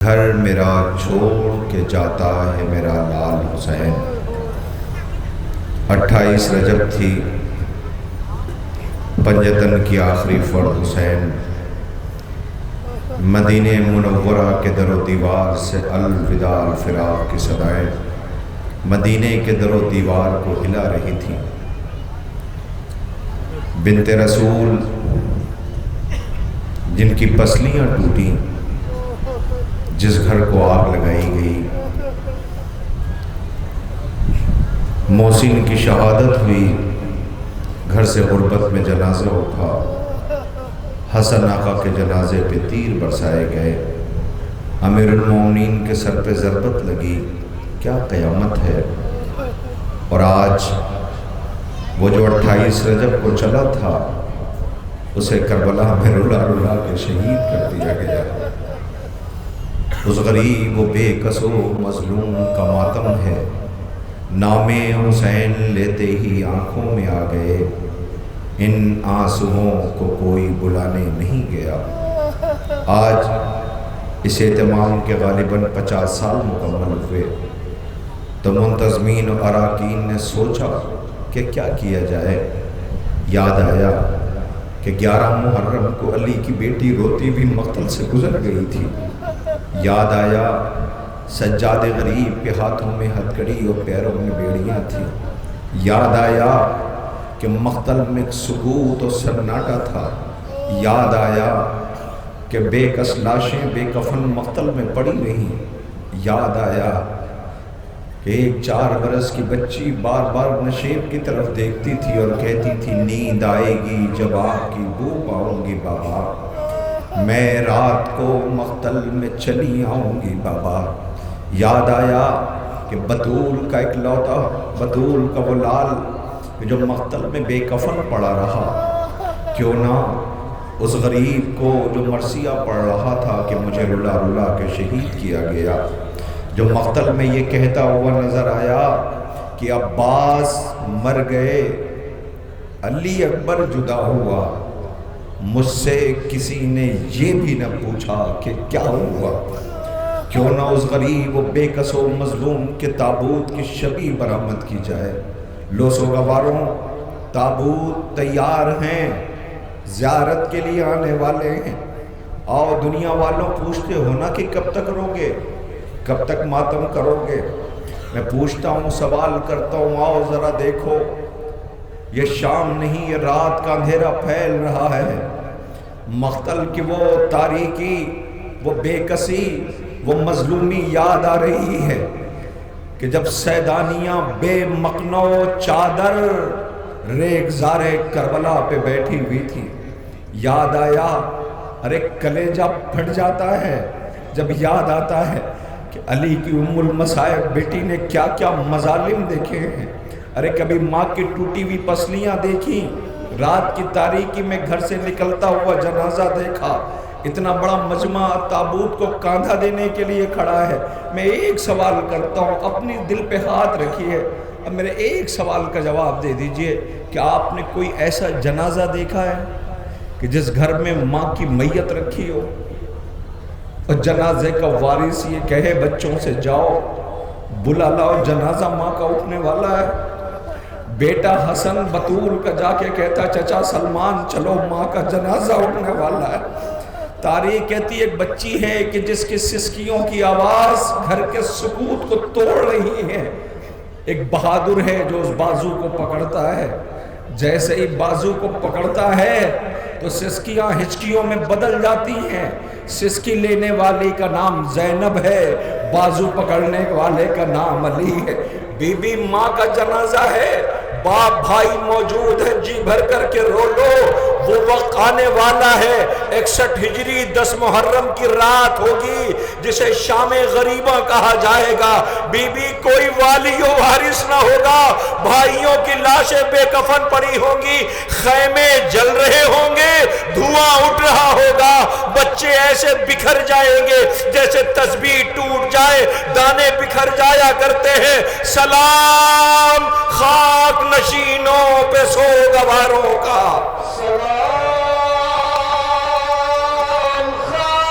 گھر میرا چھوڑ کے جاتا ہے میرا لال حسین۔ 28 رجب تھی، پنجتن کی آخری فرد حسین مدینہ منورہ کے در و دیوار سے الوداع الفراق کی صدائیں مدینہ کے در و دیوار کو ہلا رہی تھی۔ بنت رسول جن کی پسلیاں ٹوٹیں، جس گھر کو آگ لگائی گئی، محسن کی شہادت ہوئی، گھر سے غربت میں جنازہ اٹھا، حسن آقا کے جنازے پہ تیر برسائے گئے، امیر المومنین کے سر پہ ضربت لگی، کیا قیامت ہے۔ اور آج وہ جو 28 رجب کو چلا تھا، اسے کربلا میں رلا رلا کے شہید کر دیا گیا۔ اس غریب و بے کس و مظلوم کا ماتم ہے، نام حسین لیتے ہی آنکھوں میں آ گئے، ان آنسوؤں کو کوئی بلانے نہیں گیا۔ آج اس اہتمام کے غالباً 50 سال مکمل ہوئے تو منتظمین و اراکین نے سوچا کہ کیا کیا جائے۔ یاد آیا کہ 11 محرم کو علی کی بیٹی روتی ہوئی مقتل سے گزر گئی تھی۔ یاد آیا سجاد غریب کے ہاتھوں میں ہتھکڑی اور پیروں میں بیڑیاں تھیں۔ یاد آیا کہ مقتل میں سکوت اور سناٹا تھا۔ یاد آیا کہ بے کس لاشیں بے کفن مقتل میں پڑی رہیں۔ یاد آیا کہ ایک 4 برس کی بچی بار بار نشیب کی طرف دیکھتی تھی اور کہتی تھی، نیند آئے گی جب آپ کی بو پاؤں گی بابا، میں رات کو مقتل میں چلی آؤں گی بابا۔ یاد آیا کہ بطول کا اکلوتا، بطول کا وہ لال جو مقتل میں بے کفن پڑا رہا، کیوں نہ اس غریب کو جو مرثیہ پڑھ رہا تھا کہ مجھے رلا رلا کے شہید کیا گیا، جو مقتل میں یہ کہتا ہوا نظر آیا کہ عباس مر گئے، علی اکبر جدا ہوا، مجھ سے کسی نے یہ بھی نہ پوچھا کہ کیا ہوا۔ کیوں نہ اس غریب و بے کس و مظلوم کے تابوت کی شبیہ برآمد کی جائے۔ لو سوگواروں، تابوت تیار ہیں، زیارت کے لیے آنے والے ہیں۔ آؤ دنیا والوں، پوچھتے ہو نا کہ کب تک روگے، کب تک ماتم کرو گے۔ میں پوچھتا ہوں، سوال کرتا ہوں، آؤ ذرا دیکھو، یہ شام نہیں، یہ رات کا اندھیرا پھیل رہا ہے۔ مقتل کی وہ تاریکی، وہ بے کسی، وہ مظلومی یاد آ رہی ہے کہ جب سیدانیاں بے مقنع چادر ریگزار کربلا پہ بیٹھی ہوئی تھی۔ یاد آیا، ارے کلیجہ پھٹ جاتا ہے جب یاد آتا ہے کہ علی کی ام المصائب بیٹی نے کیا کیا مظالم دیکھے ہیں۔ ارے کبھی ماں کی ٹوٹی ہوئی پسلیاں دیکھیں، رات کی تاریکی میں گھر سے نکلتا ہوا جنازہ دیکھا، اتنا بڑا مجمع تابوت کو کاندھا دینے کے لیے کھڑا ہے۔ میں ایک سوال کرتا ہوں، اپنی دل پہ ہاتھ رکھیے، اب میرے ایک سوال کا جواب دے دیجئے کہ آپ نے کوئی ایسا جنازہ دیکھا ہے کہ جس گھر میں ماں کی میت رکھی ہو اور جنازے کا وارث یہ کہے بچوں سے جاؤ بلا لاؤ، جنازہ ماں کا اٹھنے والا ہے۔ بیٹا حسن بطول کا جا کے کہتا، چچا سلمان چلو ماں کا جنازہ اٹھنے والا ہے۔ تاریخ کہتی ایک بچی ہے کہ جس کی سسکیوں کی آواز گھر کے سکوت کو توڑ رہی ہے۔ ایک بہادر ہے جو اس بازو کو پکڑتا ہے، جیسے ہی بازو کو پکڑتا ہے تو سسکیاں ہچکیوں میں بدل جاتی ہیں۔ سسکی لینے والی کا نام زینب ہے، بازو پکڑنے والے کا نام علی ہے۔ بی بی ماں کا جنازہ ہے، باپ بھائی موجود ہے، جی بھر کر کے رو لو، وہ وقت آنے والا ہے۔ 61 ہجری 10 محرم کی رات ہوگی جسے شام غریبہ کہا جائے گا۔ بی بی کوئی والی و وارث نہ ہوگا، بھائیوں کی لاشیں بے کفن پڑی ہوں گی، خیمے جل رہے ہوں گے، دھواں اٹھ رہا ہوگا، بچے ایسے بکھر جائیں گے جیسے تسبیح ٹوٹ جائے، دانے بکھر جایا کرتے ہیں۔ سلام خاک نشینوں پہ سوگواروں کا، سلام خاک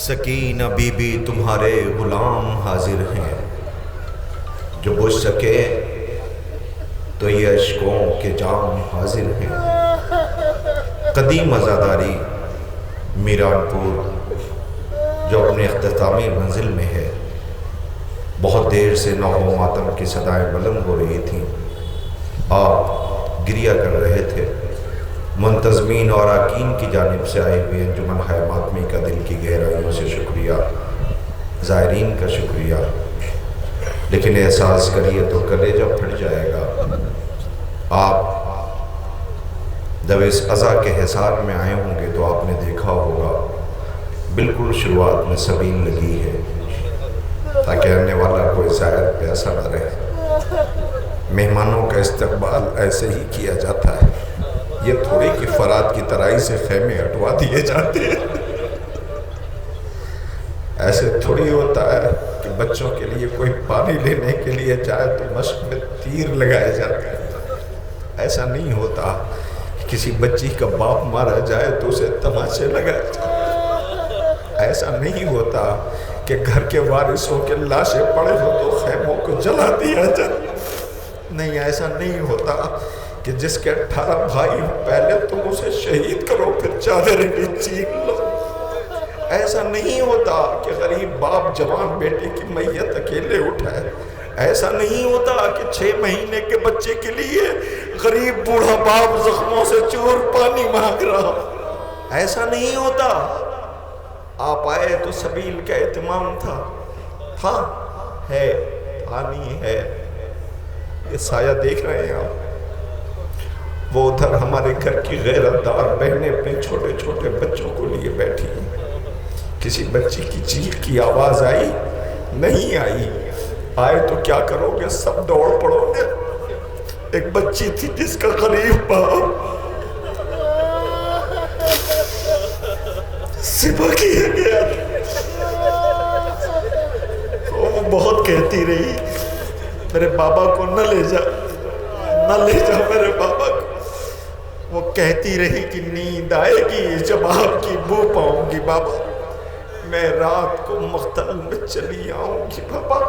سکینہ بی بی تمہارے غلام حاضر ہیں، جو بجھ سکے تو یہ اشکوں کے جام حاضر ہیں۔ قدیم عزاداری میران پور جو اپنے اختتامی منزل میں ہے، بہت دیر سے نوح و ماتم کی صدائیں بلند ہو رہی تھیں۔ آپ گریہ کر رہے تھے۔ منتظمین اور اراکین کی جانب سے آئے ہوئے انجمن ہائے ماتمی کا دل کی گہرائیوں سے شکریہ، زائرین کا شکریہ، لیکن احساس کریے تو کلیجہ پھٹ جائے گا۔ آپ جب اس عزا کے حصار میں آئے ہوں گے تو آپ نے دیکھا ہوگا بالکل شروعات میں سبیل لگی ہے تاکہ آنے والا کوئی زائر پیاسا نہ رہے۔ مہمانوں کا استقبال ایسے ہی کیا جاتا ہے، یہ تھوڑی کہ فرات کی ترائی سے خیمے ہٹوا دیے جاتے ہیں۔ ایسے تھوڑی ہوتا ہے کہ بچوں کے لیے کوئی پانی لینے کے لیے جائے تو مشق میں تیر لگائے جاتے ہیں۔ ایسا نہیں ہوتا کہ کسی بچی کا باپ مارا جائے تو اسے تماچے لگائے جائے۔ ایسا نہیں ہوتا کہ گھر کے وارثوں کے لاشیں پڑے ہو تو خیموں کو جلا دیا جائے۔ نہیں، ایسا نہیں ہوتا کہ جس کے 18 بھائی پہلے تم اسے شہید کرو پھر چادریں بھی چین لو۔ ایسا نہیں ہوتا کہ غریب باپ جوان بیٹے کی میت اکیلے اٹھائے۔ ایسا نہیں ہوتا کہ 6 مہینے کے بچے کے لیے غریب بوڑھا باپ زخموں سے چور پانی مانگ رہا۔ ایسا نہیں ہوتا۔ آپ آئے تو سبیل کا اہتمام تھا ہے پانی ہے۔ یہ سایہ دیکھ رہے ہیں آپ، وہ ادھر ہمارے گھر کی غیرت دار بہنیں اپنے چھوٹے چھوٹے بچوں کو لیے بیٹھی ہیں۔ کسی بچی کی چیخ کی آواز آئی؟ نہیں آئی۔ آئے تو کیا کرو گے؟ سب دوڑ پڑو گے۔ ایک بچی تھی جس کا غریب باپ ذبح کیا گیا، وہ بہت کہتی رہی میرے بابا کو نہ لے جا، نہ لے جا میرے بابا کو۔ وہ کہتی رہی کہ نیند آئے گی جب آپ کی بو پاؤں گی بابا، میں رات کو مختل میں چلی آؤں گی بابا۔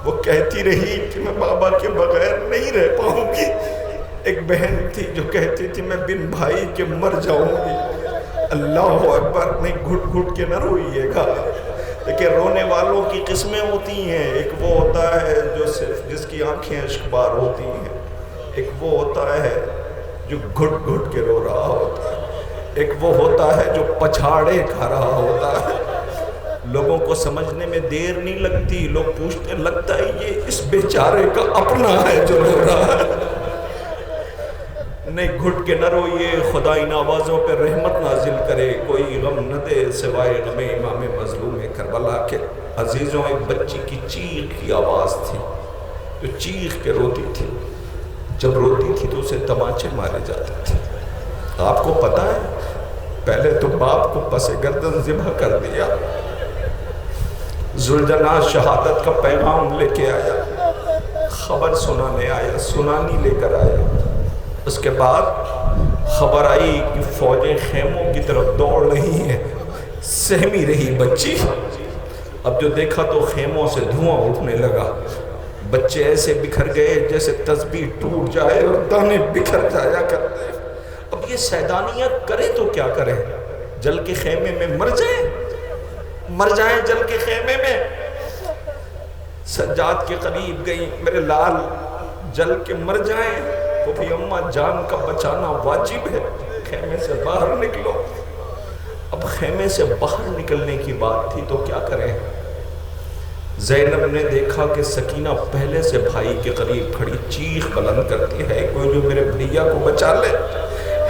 وہ کہتی رہی کہ میں بابا کے بغیر نہیں رہ پاؤں گی۔ ایک بہن تھی جو کہتی تھی میں بن بھائی کے مر جاؤں گی۔ اللہ اکبر، نہیں گھٹ گھٹ کے نہ روئیے گا، لیکن رونے والوں کی قسمیں ہوتی ہیں۔ ایک وہ ہوتا ہے جو صرف جس کی آنکھیں اشکبار ہوتی ہیں، ایک وہ ہوتا ہے جو گھٹ گھٹ کے رو رہا ہوتا ہے، ایک وہ ہوتا ہے جو پچھاڑے کھا رہا ہوتا ہے۔ لوگوں کو سمجھنے میں دیر نہیں لگتی، لوگ پوچھتے لگتا ہے یہ اس بیچارے کا اپنا ہے جو رو رہا ہے۔ نہیں، گھٹ کے نہ روئیے، خدا ان آوازوں پہ رحمت نازل کرے، کوئی غم نہ دے سوائے غم امام مظلوم کربلا کے۔ عزیزوں، ایک بچی کی چیخ کی آواز تھی جو چیخ کے روتی تھی۔ جب روتی تھی تو اسے تماچے مارے جاتے تھے۔ آپ کو پتا ہے پہلے تو باپ کو پس گردن ذبح کر دیا، ذوالجناح شہادت کا پیغام لے کے آیا، خبر سنانے آیا، سنانی لے کر آیا۔ اس کے بعد خبر آئی کہ فوجیں خیموں کی طرف دوڑ رہی ہیں، سہمی رہی بچی۔ اب جو دیکھا تو خیموں سے دھواں اٹھنے لگا، بچے ایسے بکھر گئے جیسے تسبیح ٹوٹ جائے اور دانے بکھر جایا کرتے۔ اب یہ سیدانیاں کرے تو کیا کریں؟ جل کے خیمے میں مر جائیں جل کے خیمے میں۔ سجاد کے قریب گئی، میرے لال جل کے مر جائیں تو بھی اماں جان کا بچانا واجب ہے، خیمے سے باہر نکلو۔ اب خیمے سے باہر نکلنے کی بات تھی تو کیا کریں؟ زینب نے دیکھا کہ سکینہ پہلے سے بھائی کے قریب کھڑی چیخ بلند کرتی ہے، کوئی جو میرے بھیا کو بچا لے،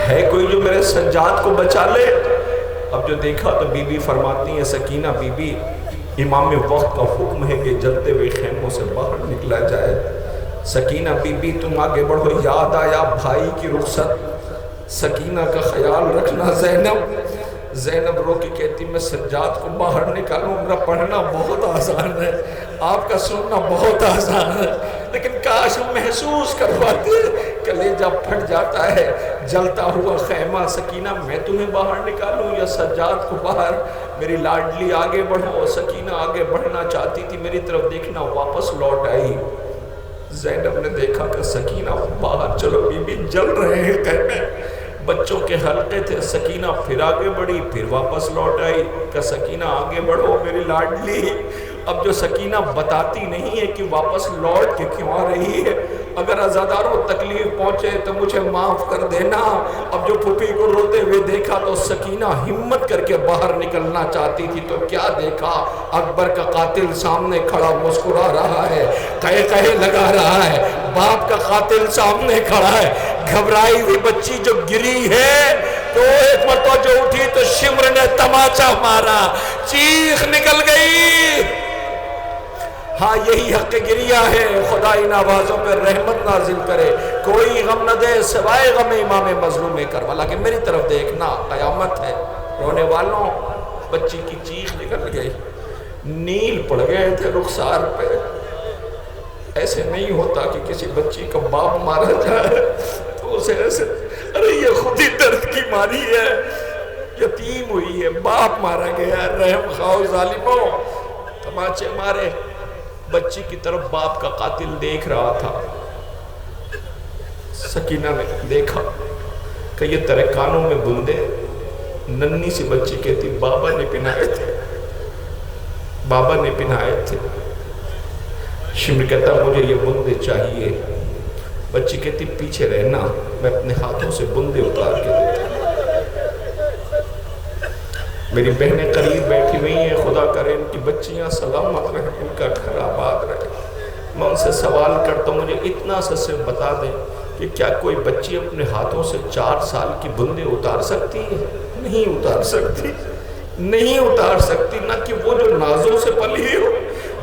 ہے کوئی جو میرے سجاد کو بچا لے۔ اب جو دیکھا تو بی بی فرماتی ہیں، سکینہ بی بی، امام وقت کا حکم ہے کہ جلتے ہوئے خیموں سے باہر نکلا جائے۔ سکینہ بی بی تم آگے بڑھو، یاد آیا بھائی کی رخصت، سکینہ کا خیال رکھنا۔ زینب رو کے کہتی میں سجاد کو باہر نکالوں، میرا پڑھنا بہت آسان ہے، آپ کا سننا بہت آسان ہے، لیکن کاش ہم محسوس کر پاتے، کلیجہ پھٹ جاتا ہے، جلتا ہوا خیمہ، سکینہ میں تمہیں باہر نکالوں یا سجاد کو باہر؟ میری لاڈلی آگے بڑھو، سکینہ آگے بڑھنا چاہتی تھی، میری طرف دیکھنا، واپس لوٹ آئی۔ زینب نے دیکھا کہ سکینہ باہر، چلو بی بی جل رہے ہیں خیمے، بچوں کے حلقے تھے، سکینہ پھر آگے بڑھی، پھر واپس لوٹ آئی کہ سکینہ آگے بڑھو میری لاڈلی۔ اب جو سکینہ بتاتی نہیں ہے کہ واپس لوٹ کے کیوں آ رہی ہے، اگر عزاداروں تکلیف پہنچے تو مجھے معاف کر دینا۔ اب جو پھوپھی کو روتے ہوئے دیکھا تو سکینہ ہمت کر کے باہر نکلنا چاہتی تھی، تو کیا دیکھا؟ اکبر کا قاتل سامنے کھڑا مسکرا رہا ہے، کہے لگا رہا ہے، باپ کا قاتل سامنے کھڑا ہے، گھبرائی ہوئی بچی جو گری ہے تو ایک مرتبہ جو اٹھی تو شمر نے تماچا مارا، چیخ نکل گئی۔ ہاں یہی حق گریہ ہے، خدا ان آوازوں پہ رحمت نازل کرے، کوئی غم نہ دے سوائے غم امام مظلوم کربلا کہ میری طرف دیکھنا، قیامت ہے۔ رونے والوں، بچی کی چیخ نکل گئی، نیل پڑ گئے تھے رخسار پہ۔ ایسے نہیں ہوتا کہ کسی بچی کا باپ مارا جائے تو اسے ایسے، ارے یہ خود ہی درد کی ماری ہے، یتیم ہوئی ہے، باپ مارا گیا، رحم خواہ ظالموں، تماچے مارے۔ بچی کی طرف باپ کا قاتل دیکھ رہا تھا، سکینہ نے دیکھا کہ یہ تیرے کانوں میں بندے، ننھی سی بچی کہتی بابا نے پہنائے تھے، بابا نے پہنائے تھے۔ شمر کہتا مجھے یہ بندے چاہیے، بچی کہتی پیچھے رہنا، میں اپنے ہاتھوں سے بندے اتار کے دیتا۔ میری بہنیں قریب بیٹھی ہوئی ہیں، خدا کرے ان کی بچیاں سلامت رہیں، ان کا گھر آباد رہے۔ میں ان سے سوال کرتا ہوں، مجھے اتنا سا سے بتا دیں کہ کیا کوئی بچی اپنے ہاتھوں سے 4 سال کی بندے اتار سکتی ہے؟ نہیں اتار سکتی، نہیں اتار سکتی، نہ کہ وہ جو نازوں سے پلی ہو،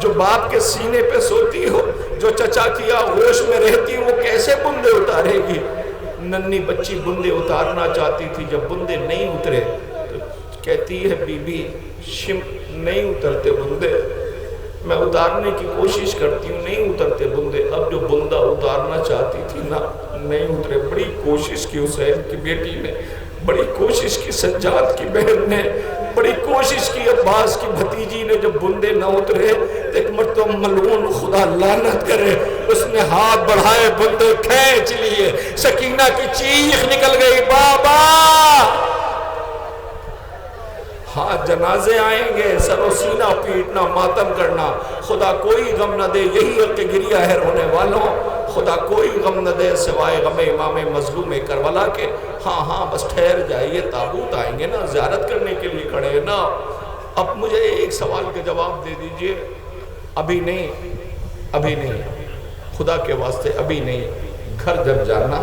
جو باپ کے سینے پہ سوتی ہو، جو چچا کی آغوش میں رہتی ہو، وہ کیسے بندے اتارے گی؟ ننھی بچی بندے اتارنا چاہتی تھی، جب بندے نہیں اترے تو کہتی ہے بی بی نہیں اترتے بندے، میں اتارنے کی کوشش کرتی ہوں، نہیں اترتے بندے۔ اب جو بندہ اتارنا چاہتی تھی نا، نہیں اترے۔ بڑی کوشش کی حسین کی بیٹی نے، بڑی کوشش کی سجاد کی بہن نے، بڑی کوشش کی عباس کی بھتیجی نے، جب بندے نہ اترے تو ایک مرتبہ ملعون خدا لعنت کرے، اس نے ہاتھ بڑھائے، بندے کھینچ لیے، سکینہ کی چیخ نکل گئی بابا۔ ہاں جنازے آئیں گے، سر و سینہ پیٹنا، ماتم کرنا، خدا کوئی غم نہ دے، یہی حق گریہ ہے رونے والوں، خدا کوئی غم نہ دے سوائے غم امام مظلوم کربلا کے۔ ہاں بس ٹھہر جائیے، تابوت آئیں گے نا، زیارت کرنے کے لیے کھڑے ہیں نا۔ اب مجھے ایک سوال کے جواب دے دیجئے، ابھی نہیں، خدا کے واسطے ابھی نہیں، گھر جب جانا،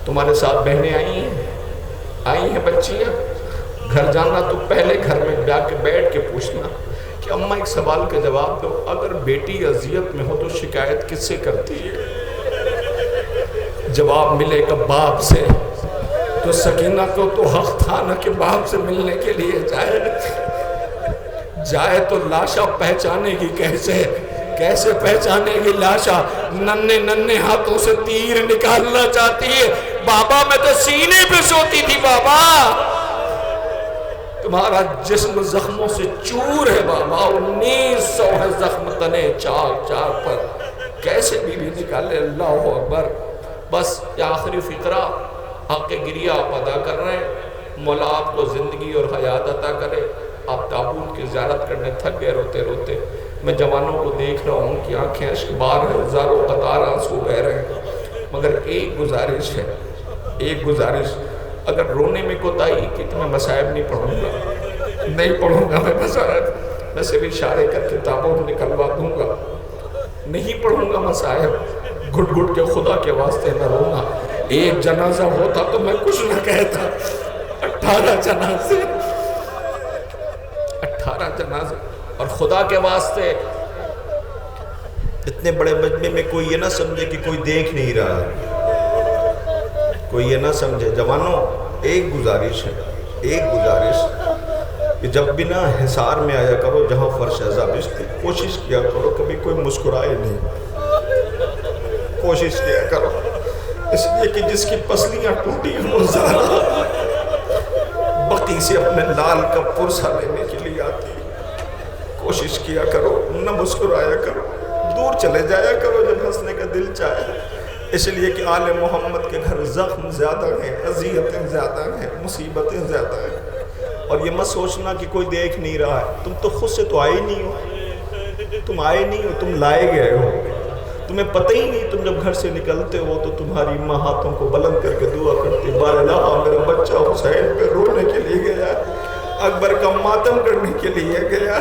تمہارے ساتھ بہنیں آئی ہیں بچیاں، گھر جانا تو پہلے گھر میں جا کے بیٹھ کے پوچھنا کہ اماں ایک سوال کا جواب دو، اگر بیٹی اذیت میں ہو تو شکایت کس سے کرتی ہے؟ جواب ملے گا باپ سے، تو سکینہ کو تو حق تھا نا کہ باپ سے ملنے کے لیے جائے تو لاشا پہچانے گی کیسے پہچانے گی لاشا؟ ننھے ہاتھوں سے تیر نکالنا چاہتی ہے، بابا میں تو سینے پہ سوتی تھی بابا، تمہارا جسم زخموں سے چور ہے بابا، 1900 ہے زخم تنے چار پر، کیسے بی بی نکالے؟ اللہ اکبر۔ بس یہ آخری فقرہ حق گریہ آپ ادا کر رہے ہیں، مولا آپ کو زندگی اور حیات عطا کرے۔ آپ تابوت کی زیارت کرنے تھک گئے روتے، میں جوانوں کو دیکھ رہا ہوں کہ آنکھیں اشک بار ہیں، ہزاروں قطار آنسو بہ رہے ہیں، مگر ایک گزارش ہے، اگر رونے میں کوتاہی کی تو میں مصائب نہیں پڑھوں گا میں مصائب، میں صرف اشارے کر کے تابوت نکلوا دوں گا، نہیں پڑھوں گا مصائب، گھٹ کے خدا کے واسطے نہ رونا۔ ایک جنازہ ہوتا تو میں کچھ نہ کہتا، 18 جنازے، اور خدا کے واسطے اتنے بڑے مجمع میں کوئی یہ نہ سمجھے کہ کوئی دیکھ نہیں رہا ہے، کوئی یہ نہ سمجھے۔ جوانوں ایک گزارش کہ جب بنا حصار میں آیا کرو جہاں فرش عذاب، اس کی کوشش کیا کرو کبھی کوئی مسکرائے نہیں، کوشش کیا کرو، اس لیے کہ جس کی پسلیاں ٹوٹی وہ زیادہ بقی سے اپنے لال کا پرسہ لینے کے لیے آتی ہے۔ کوشش کیا کرو، نہ مسکرایا کرو، دور چلے جایا کرو جب ہنسنے کا دل چاہے، اس لیے کہ آل محمد کے گھر زخم زیادہ ہیں، اذیتیں زیادہ ہیں، مصیبتیں زیادہ ہیں۔ اور یہ مت سوچنا کہ کوئی دیکھ نہیں رہا ہے، تم تو خود سے تو آئے نہیں ہو، تم آئے نہیں ہو، تم لائے گئے ہو، تمہیں پتہ ہی نہیں۔ تم جب گھر سے نکلتے ہو تو تمہاری ماں ہاتھوں کو بلند کر کے دعا کرتی، بار اللہ میرا بچہ حسین پہ رونے کے لیے گیا، اکبر کا ماتم کرنے کے لیے گیا۔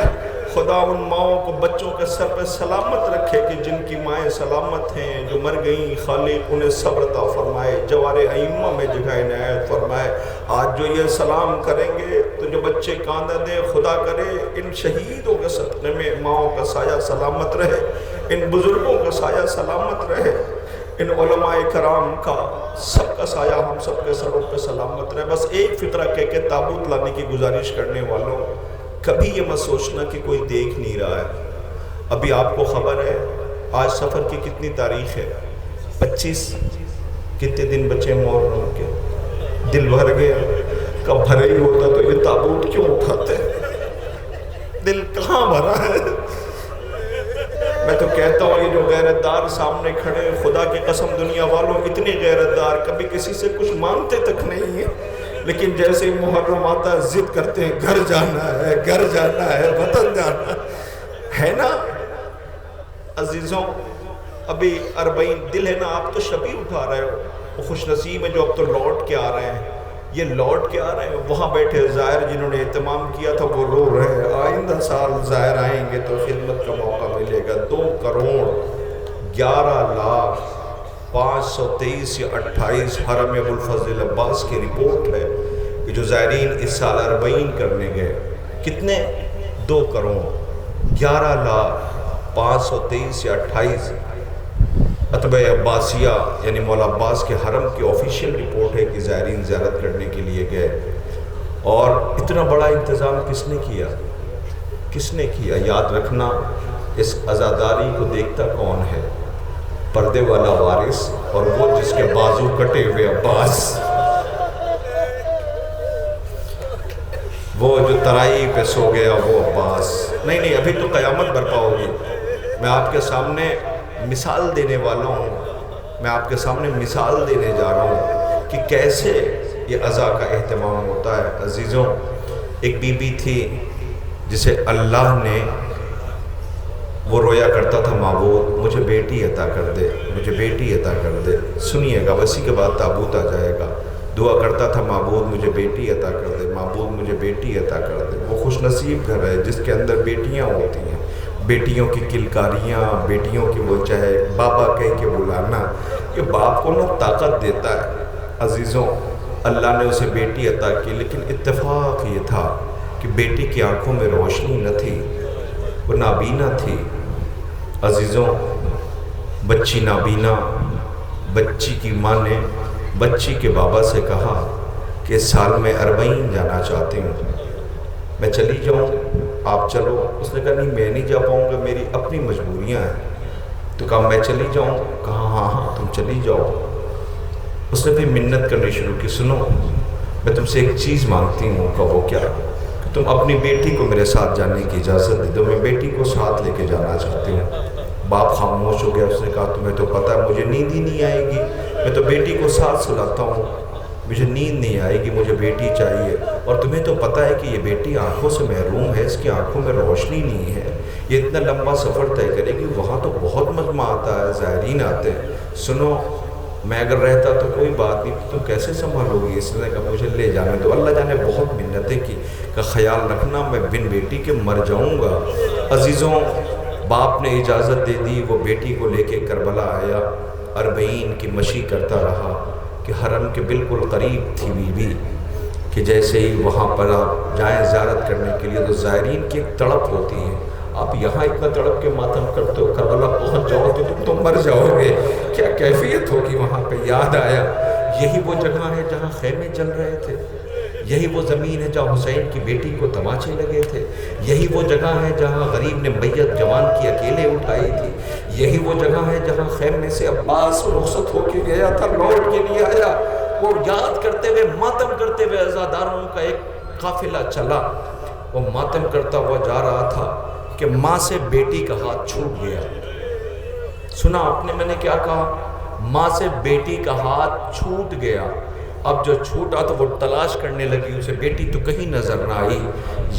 خدا ان ماؤں کو بچوں کے سر پہ سلامت رکھے کہ جن کی مائیں سلامت ہیں، جو مر گئیں خالق انہیں صبر عطا فرمائے، جوار ائمہ میں جگہ عنایت فرمائے۔ آج جو یہ سلام کریں گے تو جو بچے کاندہ دیں، خدا کرے ان شہیدوں کے صدقے میں ماؤں کا سایہ سلامت رہے، ان بزرگوں کا سایہ سلامت رہے، ان علماء کرام کا سب کا سایہ ہم سب کے سروں پہ سلامت رہے۔ بس ایک فطرہ کہہ کے تابوت لانے کی گزارش کرنے والوں، کبھی یہ مت سوچنا کہ کوئی دیکھ نہیں رہا ہے۔ ابھی آپ کو خبر ہے آج سفر کی کتنی تاریخ ہے؟ 25۔ کتنے دن بچے محرم کے؟ دل بھر گیا۔ کب بھرے ہی ہوتا تو یہ تابوت کیوں اٹھاتے؟ دل کہاں بھرا ہے؟ میں تو کہتا ہوں یہ جو غیرت دار سامنے کھڑے، خدا کی قسم دنیا والوں اتنے غیرت دار کبھی کسی سے کچھ مانگتے تک نہیں ہیں، لیکن جیسے ہی محرم آتا ہے ضد کرتے ہیں، گھر جانا ہے، گھر جانا ہے، وطن جانا ہے نا عزیزوں۔ ابھی 40 دل ہے نا، آپ تو شبی اٹھا رہے ہو، وہ خوش نصیب ہیں جو اب تو لوٹ کے آ رہے ہیں، یہ لوٹ کے آ رہے ہیں۔ وہاں بیٹھے زائر جنہوں نے اہتمام کیا تھا وہ رو رہے ہیں، آئندہ سال زائر آئیں گے تو خدمت کا موقع ملے گا۔ 2 کروڑ 11 لاکھ 523 یا 28 حرم ابوالفضل عباس کی رپورٹ ہے کہ جو زائرین اس سال 40 کرنے گئے، کتنے؟ 2 کروڑ 11 لاکھ 523 یا 28 اتباع عباسیہ یعنی مولا عباس کے حرم کی آفیشیل رپورٹ ہے کہ زائرین زیارت کرنے کے لیے گئے۔ اور اتنا بڑا انتظام کس نے کیا؟ کس نے کیا؟ یاد رکھنا، اس عزاداری کو دیکھتا کون ہے؟ پردے والا وارث اور وہ جس کے بازو کٹے ہوئے عباس، وہ جو ترائی پہ سو گیا وہ عباس۔ نہیں ابھی تو قیامت برپا ہوگی۔ میں آپ کے سامنے مثال دینے والا ہوں، میں آپ کے سامنے مثال دینے جا رہا ہوں کہ کیسے یہ عزا کا اہتمام ہوتا ہے۔ عزیزوں، ایک بی بی تھی جسے اللہ نے، وہ رویا کرتا تھا، معبود مجھے بیٹی عطا کر دے، مجھے بیٹی عطا کر دے۔ سنیے گا، اسی کے بعد تابوت آ جائے گا۔ دعا کرتا تھا، معبود مجھے بیٹی عطا کر دے، معبود مجھے بیٹی عطا کر دے۔ وہ خوش نصیب گھر ہے جس کے اندر بیٹیاں ہوتی ہیں، بیٹیوں کی کلکاریاں، بیٹیوں کی وہ چاہے بابا کہہ کے بلانا، یہ باپ کو نا طاقت دیتا ہے۔ عزیزوں، اللہ نے اسے بیٹی عطا کی، لیکن اتفاق یہ تھا کہ بیٹی کی آنکھوں میں روشنی نہ تھی، وہ نابینا تھی۔ عزیزوں، بچی نابینا، بچی کی ماں نے بچی کے بابا سے کہا کہ سال میں 40 جانا چاہتی ہوں، میں چلی جاؤں، آپ چلو؟ اس نے کہا نہیں میں نہیں جا پاؤں گا، میری اپنی مجبوریاں ہیں۔ تو کہا میں چلی جاؤں؟ کہا ہاں تم چلی جاؤ۔ اس نے پھر منت کرنی شروع کی، سنو میں تم سے ایک چیز مانگتی ہوں۔ کہا وہ کیا؟ کہ تم اپنی بیٹی کو میرے ساتھ جانے کی اجازت دے دو، میں بیٹی کو ساتھ لے کے جانا چاہتی ہوں۔ باپ خاموش ہو گیا، اس نے کہا تمہیں تو پتہ ہے مجھے نیند ہی نہیں آئے گی، میں تو بیٹی کو ساتھ سلاتا ہوں، مجھے نیند نہیں آئے گی، مجھے بیٹی چاہیے، اور تمہیں تو پتہ ہے کہ یہ بیٹی آنکھوں سے محروم ہے، اس کی آنکھوں میں روشنی نہیں ہے، یہ اتنا لمبا سفر طے کرے گی، وہاں تو بہت مجمع آتا ہے، زائرین آتے ہیں، سنو میں اگر رہتا تو کوئی بات نہیں، تو کیسے سنبھالو گی؟ اس نے کہا مجھے لے جانے دو۔ اللہ جانے بہت منتیں کی کہ خیال رکھنا میں بن بیٹی کے مر جاؤں گا۔ عزیزوں، باپ نے اجازت دے دی، وہ بیٹی کو لے کے کربلا آیا، 40 کی مشی کرتا رہا کہ حرم کے بالکل قریب تھی بی بی، کہ جیسے ہی وہاں پر آپ جائیں زیارت کرنے کے لیے تو زائرین کی ایک تڑپ ہوتی ہے، آپ یہاں اتنا تڑپ کے ماتم کرتے ہو، کربلا پہنچ جاؤ تو تم تو مر جاؤ گے، کیا کیفیت ہوگی وہاں پہ؟ یاد آیا یہی وہ جگہ ہے جہاں خیمے جل رہے تھے، یہی وہ زمین ہے جہاں حسین کی بیٹی کو تماچے لگے تھے، یہی وہ جگہ ہے جہاں غریب نے میت جوان کی اکیلے اٹھائی تھی، یہی وہ جگہ ہے جہاں خیمے سے عباس رخصت ہو کے گیا تھا، لوٹ کے نہیں آیا۔ وہ یاد کرتے ہوئے، ماتم کرتے ہوئے عزاداروں کا ایک قافلہ چلا، وہ ماتم کرتا ہوا جا رہا تھا کہ ماں سے بیٹی کا ہاتھ چھوٹ گیا۔ سنا آپ نے میں نے کیا کہا؟ ماں سے بیٹی کا ہاتھ چھوٹ گیا۔ اب جو چھوٹا تو وہ تلاش کرنے لگی، اسے بیٹی تو کہیں نظر نہ آئی۔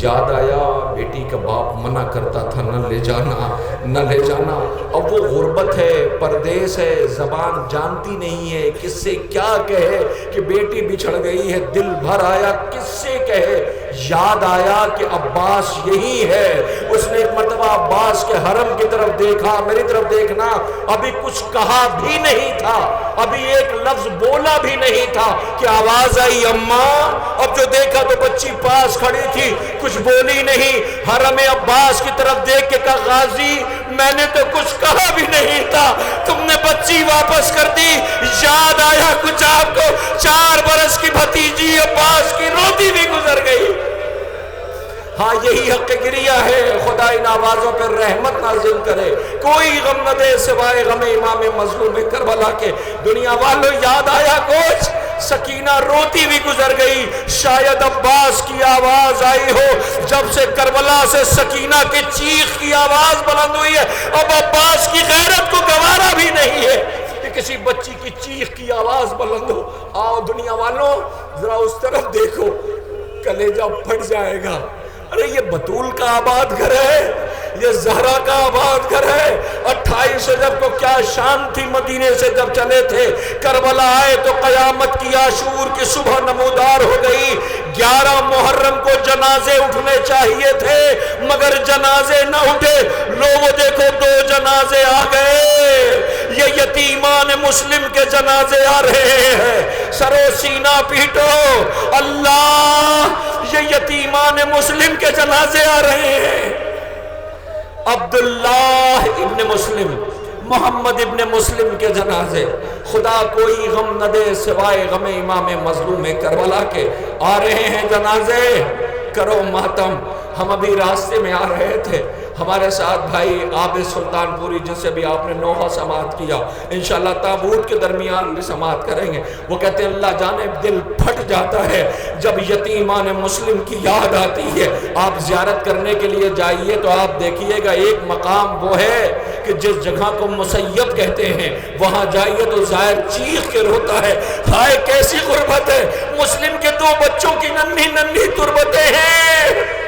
یاد آیا بیٹی کا باپ منع کرتا تھا نہ لے جانا، نہ لے جانا۔ اب وہ غربت ہے، پردیس ہے، زبان جانتی نہیں ہے، کس سے کیا کہے کہ بیٹی بچھڑ گئی ہے، دل بھر آیا کس سے کہے۔ یاد آیا کہ عباس یہی ہے۔ اس نے ایک مرتبہ عباس کے حرم کی طرف دیکھا، میری طرف دیکھنا، ابھی کچھ کہا بھی نہیں تھا، ابھی ایک لفظ بولا بھی نہیں تھا کہ آواز آئی اماں۔ اب جو دیکھا تو بچی پاس کھڑی تھی، کچھ بولی نہیں۔ حرم عباس کی طرف دیکھ کے کہا غازی میں نے تو کچھ کہا بھی نہیں تھا، تم نے بچی واپس کر دی۔ یاد آیا کچھ آپ کو 4 برس کی بھتیجی عباس کی روتی بھی گزر گئی۔ ہاں یہی حق گریہ ہے، خدا ان آوازوں پر رحمت نازل کرے۔ کوئی غم نہ دے سوائے غم امام مظلوم کربلا کے۔ دنیا والوں یاد آیا کچھ؟ سکینہ روتی بھی گزر گئی۔ شاید عباس کی آواز آئی ہو، جب سے کربلا سے سکینہ کی چیخ کی آواز بلند ہوئی ہے، اب عباس کی غیرت کو گوارا بھی نہیں ہے کہ کسی بچی کی چیخ کی آواز بلند ہو۔ آؤ دنیا والوں ذرا اس طرف دیکھو، کلیجہ پھٹ جائے گا۔ ارے یہ بطول کا آباد گھر ہے، یہ زہرا کا آباد گھر ہے۔ 28 رجب کو کیا شان تھی مدینے سے جب چلے تھے، کربلا آئے تو قیامت کی عاشور کی صبح نمودار ہو گئی۔ 11 محرم کو جنازے اٹھنے چاہیے تھے مگر جنازے نہ اٹھے۔ لوگوں دیکھو 2 جنازے آ گئے، یہ یتیمان مسلم کے جنازے آ رہے ہیں۔ سرو سینہ پیٹو اللہ، یہ یتیمان مسلم کے جنازے آ رہے ہیں۔ عبداللہ ابن مسلم، محمد ابن مسلم کے جنازے۔ خدا کوئی غم نہ دے سوائے غم امام مظلوم کربلا کے۔ آ رہے ہیں جنازے، کرو ماتم۔ ہم ابھی راستے میں آ رہے تھے، ہمارے ساتھ بھائی عابد سلطان پوری جن سے بھی آپ نے نوحہ سماعت کیا، انشاءاللہ تابوت کے درمیان بھی سماعت کریں گے، وہ کہتے ہیں اللہ جانے دل پھٹ جاتا ہے جب یتیمان مسلم کی یاد آتی ہے۔ آپ زیارت کرنے کے لیے جائیے تو آپ دیکھیے گا ایک مقام وہ ہے کہ جس جگہ کو مسیب کہتے ہیں، وہاں جائیے تو زائر چیخ کے روتا ہے، ہائے کیسی غربت ہے، مسلم کے 2 بچوں کی ننھی ننھی تربتیں ہیں۔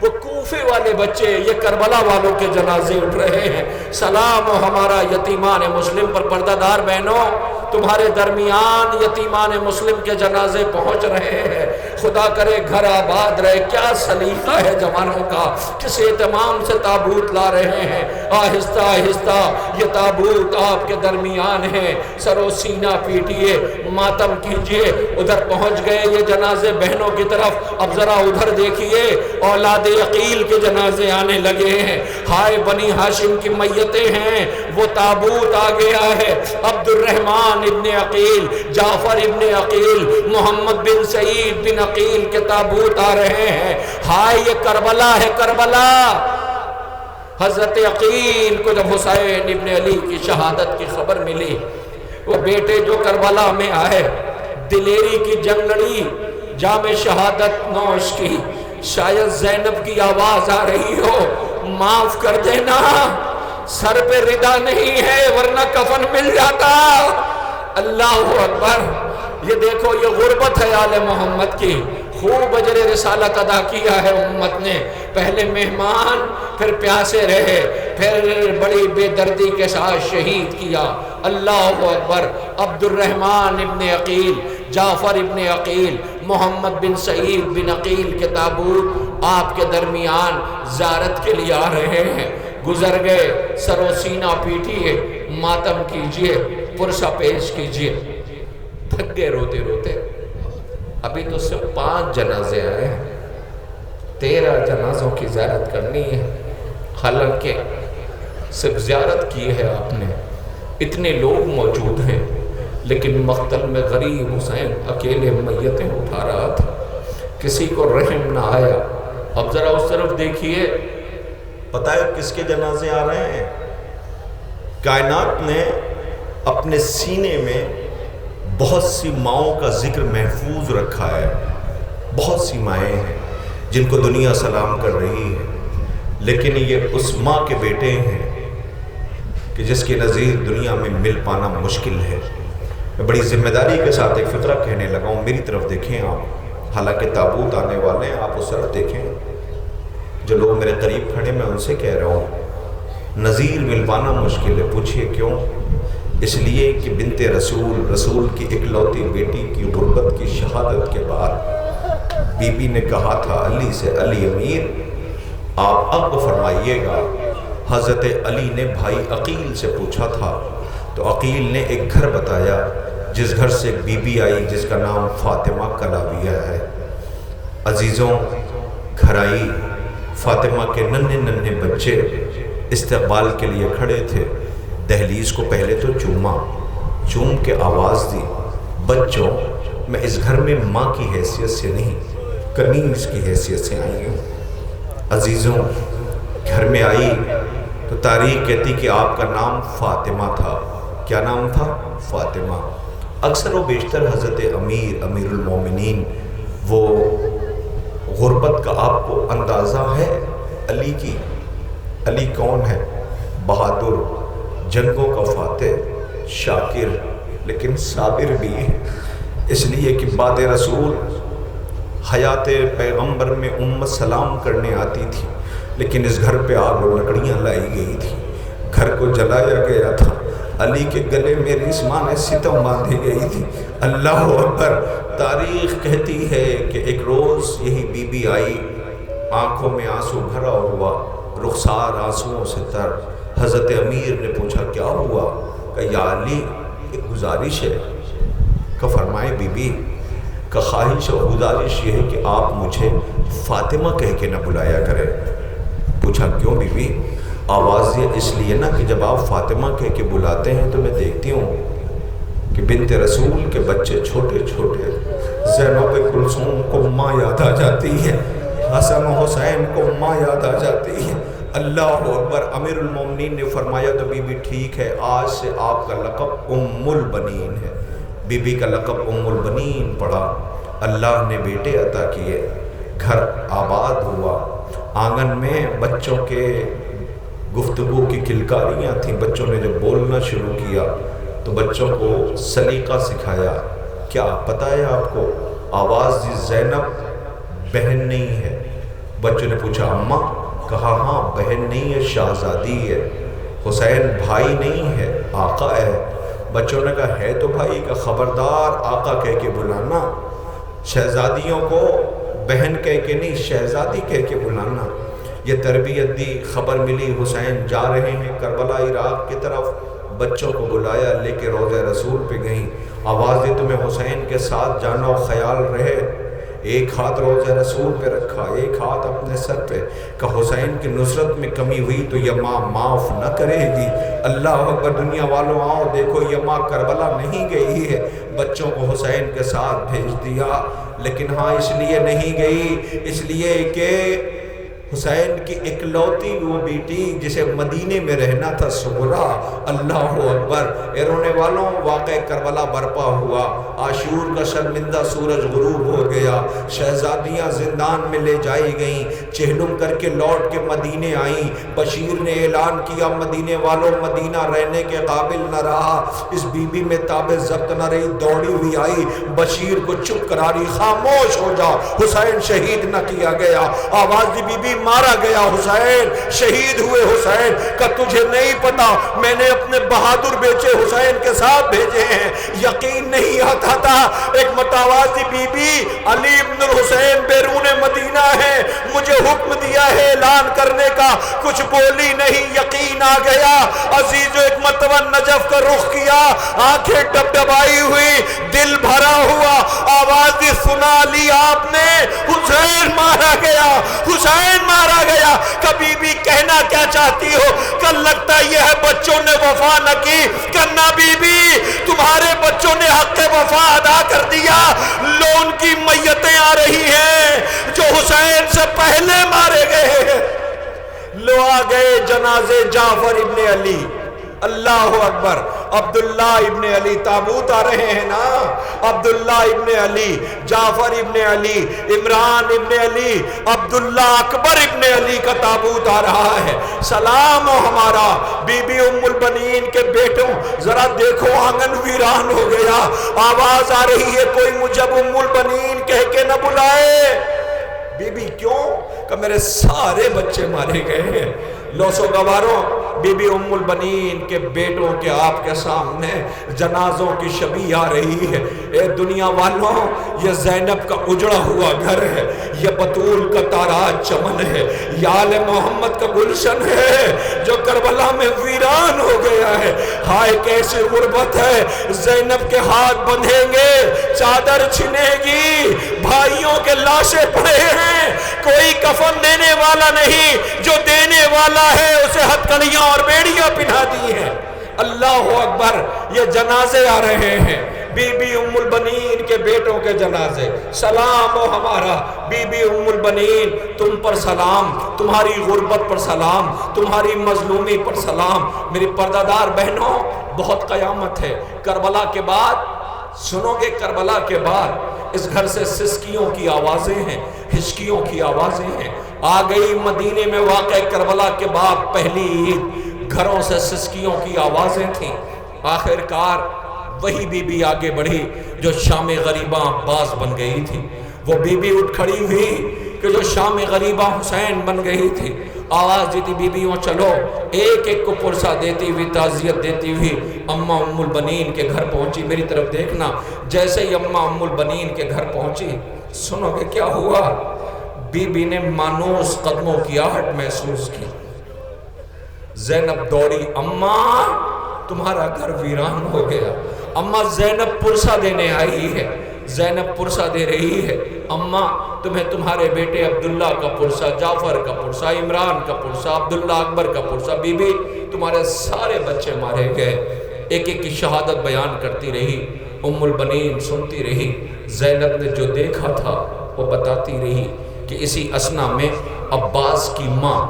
وہ کوفے والے بچے، یہ کربلا والوں کے جنازے اٹھ رہے ہیں۔ سلام ہو ہمارا یتیمان مسلم پر۔ پردہ دار بہنوں، تمہارے درمیان یتیمان مسلم کے جنازے پہنچ رہے ہیں۔ خدا کرے گھر آباد رہے۔ کیا سلیقہ ہے جوانوں کا، کس اہتمام سے تابوت لا رہے ہیں۔ آہستہ آہستہ یہ تابوت آپ کے درمیان ہے۔ سرو سینہ پیٹیے، ماتم کیجئے۔ ادھر پہنچ گئے یہ جنازے بہنوں کی طرف، اب ذرا ادھر دیکھیے، اولاد عقیل کے جنازے آنے لگے ہیں۔ ہائے بنی ہاشم کی میتیں ہیں، وہ تابوت آ گیا ہے۔ عبد الرحمن ابن عقیل، جعفر ابن عقیل، محمد بن سعید بن عقیل کے تابوت آ رہے ہیں۔ ہائے یہ کربلا ہے، کربلا۔ حضرت عقیل کو جب حسین ابن علی کی شہادت کی خبر ملی، وہ بیٹے جو کربلا میں آئے، دلیری کی جنگ لڑی، جام شہادت نوش کی۔ شاید زینب کی آواز آ رہی ہو، معاف کر دینا، سر پہ ردا نہیں ہے ورنہ کفن مل جاتا۔ اللہ اکبر۔ یہ دیکھو یہ غربت ہے آل محمد کی۔ خوب اجر رسالت ادا کیا ہے امت نے، پہلے مہمان، پھر پیاسے رہے، پھر بڑی بے دردی کے ساتھ شہید کیا۔ اللہ اکبر۔ عبد الرحمن ابن عقیل، جعفر ابن عقیل، محمد بن سعید بن عقیل کے تابوت آپ کے درمیان زیارت کے لیے آ رہے ہیں۔ گزر گئے، سرو سینہ پیٹیے، ماتم کیجئے، پرسہ پیش کیجئے۔ تھک گئے روتے روتے۔ ابھی تو صرف 5 جنازے آئے ہیں، 13 جنازوں کی زیارت کرنی ہے۔ حالانکہ صرف زیارت کی ہے آپ نے، اتنے لوگ موجود ہیں، لیکن مقتل میں غریب حسین اکیلے میتیں اٹھا رہا تھا، کسی کو رحم نہ آیا۔ اب ذرا اس طرف دیکھیے، پتہ ہے کس کے جنازے آ رہے ہیں؟ کائنات نے اپنے سینے میں بہت سی ماؤں کا ذکر محفوظ رکھا ہے. بہت سی مائیں ہیں جن کو دنیا سلام کر رہی ہے، لیکن یہ اس ماں کے بیٹے ہیں کہ جس کی نظیر دنیا میں مل پانا مشکل ہے. میں بڑی ذمہ داری کے ساتھ ایک فقرہ کہنے لگا ہوں، میری طرف دیکھیں آپ، حالانکہ تابوت آنے والے ہیں، آپ اس طرف دیکھیں. جو لوگ میرے قریب کھڑے میں ان سے کہہ رہا ہوں نظیر مل پانا مشکل ہے. پوچھئے کیوں؟ اس لیے کہ بنت رسول کی اکلوتی بیٹی کی غربت کی شہادت کے بعد بی بی نے کہا تھا علی سے، علی امیر آپ عقب فرمائیے گا. حضرت علی نے بھائی عقیل سے پوچھا تھا تو عقیل نے ایک گھر بتایا جس گھر سے ایک بی بی آئی جس کا نام فاطمہ کلابیہ ہے. عزیزوں، گھر آئی، فاطمہ کے ننھے ننھے بچے استقبال کے لیے کھڑے تھے. دہلیز کو پہلے تو چوم کے آواز دی، بچوں میں اس گھر میں ماں کی حیثیت سے نہیں کنیز کی حیثیت سے آئی ہوں. عزیزوں، گھر میں آئی تو تاریخ کہتی کہ آپ کا نام فاطمہ تھا. کیا نام تھا؟ فاطمہ. اکثر و بیشتر حضرت امیر المومنین، وہ غربت کا آپ کو اندازہ ہے علی کی. علی کون ہے؟ بہادر، جنگوں کا فاتح، شاکر، لیکن صابر بھی ہے. اس لیے کہ بعد رسول حیات پیغمبر میں امت سلام کرنے آتی تھی، لیکن اس گھر پہ آگ اور لکڑیاں لائی گئی تھی، گھر کو جلایا گیا تھا. علی کے گلے میں رسمان ستم باندھی گئی تھی. اللہ اکبر. تاریخ کہتی ہے کہ ایک روز یہی بی بی آئی، آنکھوں میں آنسو بھرا ہوا، رخسار آنسوؤں سے تر. حضرت امیر نے پوچھا کیا ہوا؟ کہ یا علی ایک گزارش ہے. کہ فرمائے بی بی. کہ خواہش اور گزارش یہ ہے کہ آپ مجھے فاطمہ کہہ کے نہ بلایا کریں. پوچھا کیوں بی بی؟ آواز یہ اس لیے نا کہ جب آپ فاطمہ کہہ کے بلاتے ہیں تو میں دیکھتی ہوں کہ بنت رسول کے بچے چھوٹے چھوٹے، زینب کلثوم کو ماں یاد آ جاتی ہے، حسن و حسین کو ماں یاد آ جاتی ہے. اللہ اکبر. امیر المومنین نے فرمایا تو بی بی ٹھیک ہے، آج سے آپ کا لقب ام البنین ہے. بی بی کا لقب ام البنین پڑا. اللہ نے بیٹے عطا کیے، گھر آباد ہوا. آنگن میں بچوں کے گفتگو کی کلکاریاں تھیں. بچوں نے جب بولنا شروع کیا تو بچوں کو سلیقہ سکھایا. کیا پتہ ہے آپ کو؟ آواز دی زینب بہن نہیں ہے. بچوں نے پوچھا اماں؟ کہا ہاں بہن نہیں ہے، شہزادی ہے. حسین بھائی نہیں ہے، آقا ہے. بچوں نے کہا ہے تو بھائی. کا خبردار آقا کہہ کے بلانا، شہزادیوں کو بہن کہہ کے نہیں شہزادی کہہ کے بلانا. یہ تربیت دی. خبر ملی حسین جا رہے ہیں کربلا عراق کی طرف. بچوں کو بلایا، لے کے روضہ رسول پہ گئیں. آواز دی تمہیں حسین کے ساتھ جانا و خیال رہے. ایک ہاتھ روضہ رسول پہ رکھا، ایک ہاتھ اپنے سر پہ. کہ حسین کی نصرت میں کمی ہوئی تو یہ ماں معاف نہ کرے گی. اللہ اکبر. دنیا والوں آؤ دیکھو یہ ماں کربلا نہیں گئی ہے. بچوں کو حسین کے ساتھ بھیج دیا، لیکن ہاں اس لیے نہیں گئی، اس لیے کہ حسین کی اکلوتی وہ بیٹی جسے مدینے میں رہنا تھا، سغرا. اللہ اکبر. اے رونے والوں، واقع کربلا برپا ہوا. عاشور کا شرمندہ سورج غروب ہو گیا. شہزادیاں زندان میں لے جائی گئیں، چہلم کر کے لوٹ کے مدینے آئیں. بشیر نے اعلان کیا مدینے والوں مدینہ رہنے کے قابل نہ رہا. اس بی بی میں تاب ضبط نہ رہی، دوڑی ہوئی آئی، بشیر کو چپ کرا رہی. خاموش ہو جا، حسین شہید نہ کیا گیا. آواز دی بی بی مارا گیا حسین، شہید ہوئے حسین. کہ تجھے نہیں پتا میں نے اپنے بہادر بیچے حسین کے ساتھ بھیجے ہیں. یقین نہیں آتا تھا. ایک متوازی بی بی علی ابن الحسین بیرون مدینہ ہے، مجھے حکم دیا ہے اعلان کرنے کا، کچھ بولی نہیں. یقین آ گیا. عزیز ایک مرتبہ نجف کا رخ کیا، آنکھیں ڈبڈبائی ہوئی، دل بھرا ہوا. آواز دی سنا لی آپ نے، حسین مارا گیا، حسین مارا گیا. کبھی بھی کہنا کیا چاہتی ہو؟ کہ لگتا یہ ہے بچوں نے وفا نہ کی. کرنا بی بی تمہارے بچوں نے حق وفا ادا کر دیا. لو ان کی میتیں آ رہی ہیں جو حسین سے پہلے مارے گئے. لو آ گئے جنازے جعفر ابن علی. اللہ اکبر. عبداللہ ابن علی تابوت آ رہے ہیں نا, عبداللہ ابن علی, جعفر ابن علی, عمران ابن علی, عبداللہ اکبر ابن علی کا تابوت آ رہا ہے. سلام ہو ہمارا بی بی ام البنین کے بیٹوں, ذرا دیکھو آنگن ویران ہو گیا. آواز آ رہی ہے کوئی مجھے ام البنین کہہ کے نہ بلائے. بی بی کیوں؟ کہ میرے سارے بچے مارے گئے ہیں. لوسو گواروں, بی بی ام البنین کے بیٹوں کے آپ کے سامنے جنازوں کی شبیہ آ رہی ہے. اے دنیا والوں, یہ زینب کا اجڑا ہوا گھر ہے, یہ بطول کا تاراج چمن ہے, یہ آل محمد کا گلشن ہے جو کربلا میں ویران ہو گیا ہے. ہائے کیسی غربت ہے. زینب کے ہاتھ بندھیں گے, چادر چھنے گی, بھائیوں کے لاشیں پڑے ہیں, کوئی کفن دینے والا نہیں, جو دینے والا ہے اسے ہتھکڑیاں اور بیڑیاں پہنا دی ہیں. اللہ اکبر. یہ جنازے آ رہے ہیں, بی بی ام البنین کے بیٹوں کے جنازے. سلام ہو ہمارا بی بی ام البنین, تم پر سلام, تمہاری غربت پر سلام, تمہاری مظلومی پر سلام. میری پردہ دار بہنوں, بہت قیامت ہے. کربلا کے بعد سنو گے, کربلا کے بعد اس گھر سے سسکیوں کی آوازیں ہیں, ہچکیوں کی آوازیں ہیں. آ گئی مدینے میں واقع کربلا کے بعد پہلی عید, گھروں سے سسکیوں کی آوازیں تھیں. آخر کار وہی بی بی آگے بڑھی جو شام غریبہ عباس بن گئی تھی. وہ بی بی اٹھ کھڑی ہوئی کہ جو شام غریبہ حسین بن گئی تھی. آواز دیتی بیویوں چلو, ایک ایک کو پرسہ دیتی ہوئی, تعزیت دیتی ہوئی اماں ام البنین کے گھر پہنچی. میری طرف دیکھنا. جیسے ہی اماں ام البنین کے گھر پہنچی, سنو گے کیا ہوا. بی بی نے مانوس قدموں کی آہٹ محسوس کی. زینب دوڑی, اماں تمہارا گھر ویران ہو گیا. اماں زینب پرسہ دینے آئی ہے, زینب پرسہ دے رہی ہے. اماں تمہیں تمہارے بیٹے عبداللہ کا پرسہ, جعفر کا پرسہ, عمران کا پرسہ, عبداللہ اکبر کا پرسہ. بی بی تمہارے سارے بچے مارے گئے. ایک ایک کی شہادت بیان کرتی رہی. ام البنین سنتی رہی. زینب نے جو دیکھا تھا وہ بتاتی رہی کہ اسی اسنا میں عباس کی ماں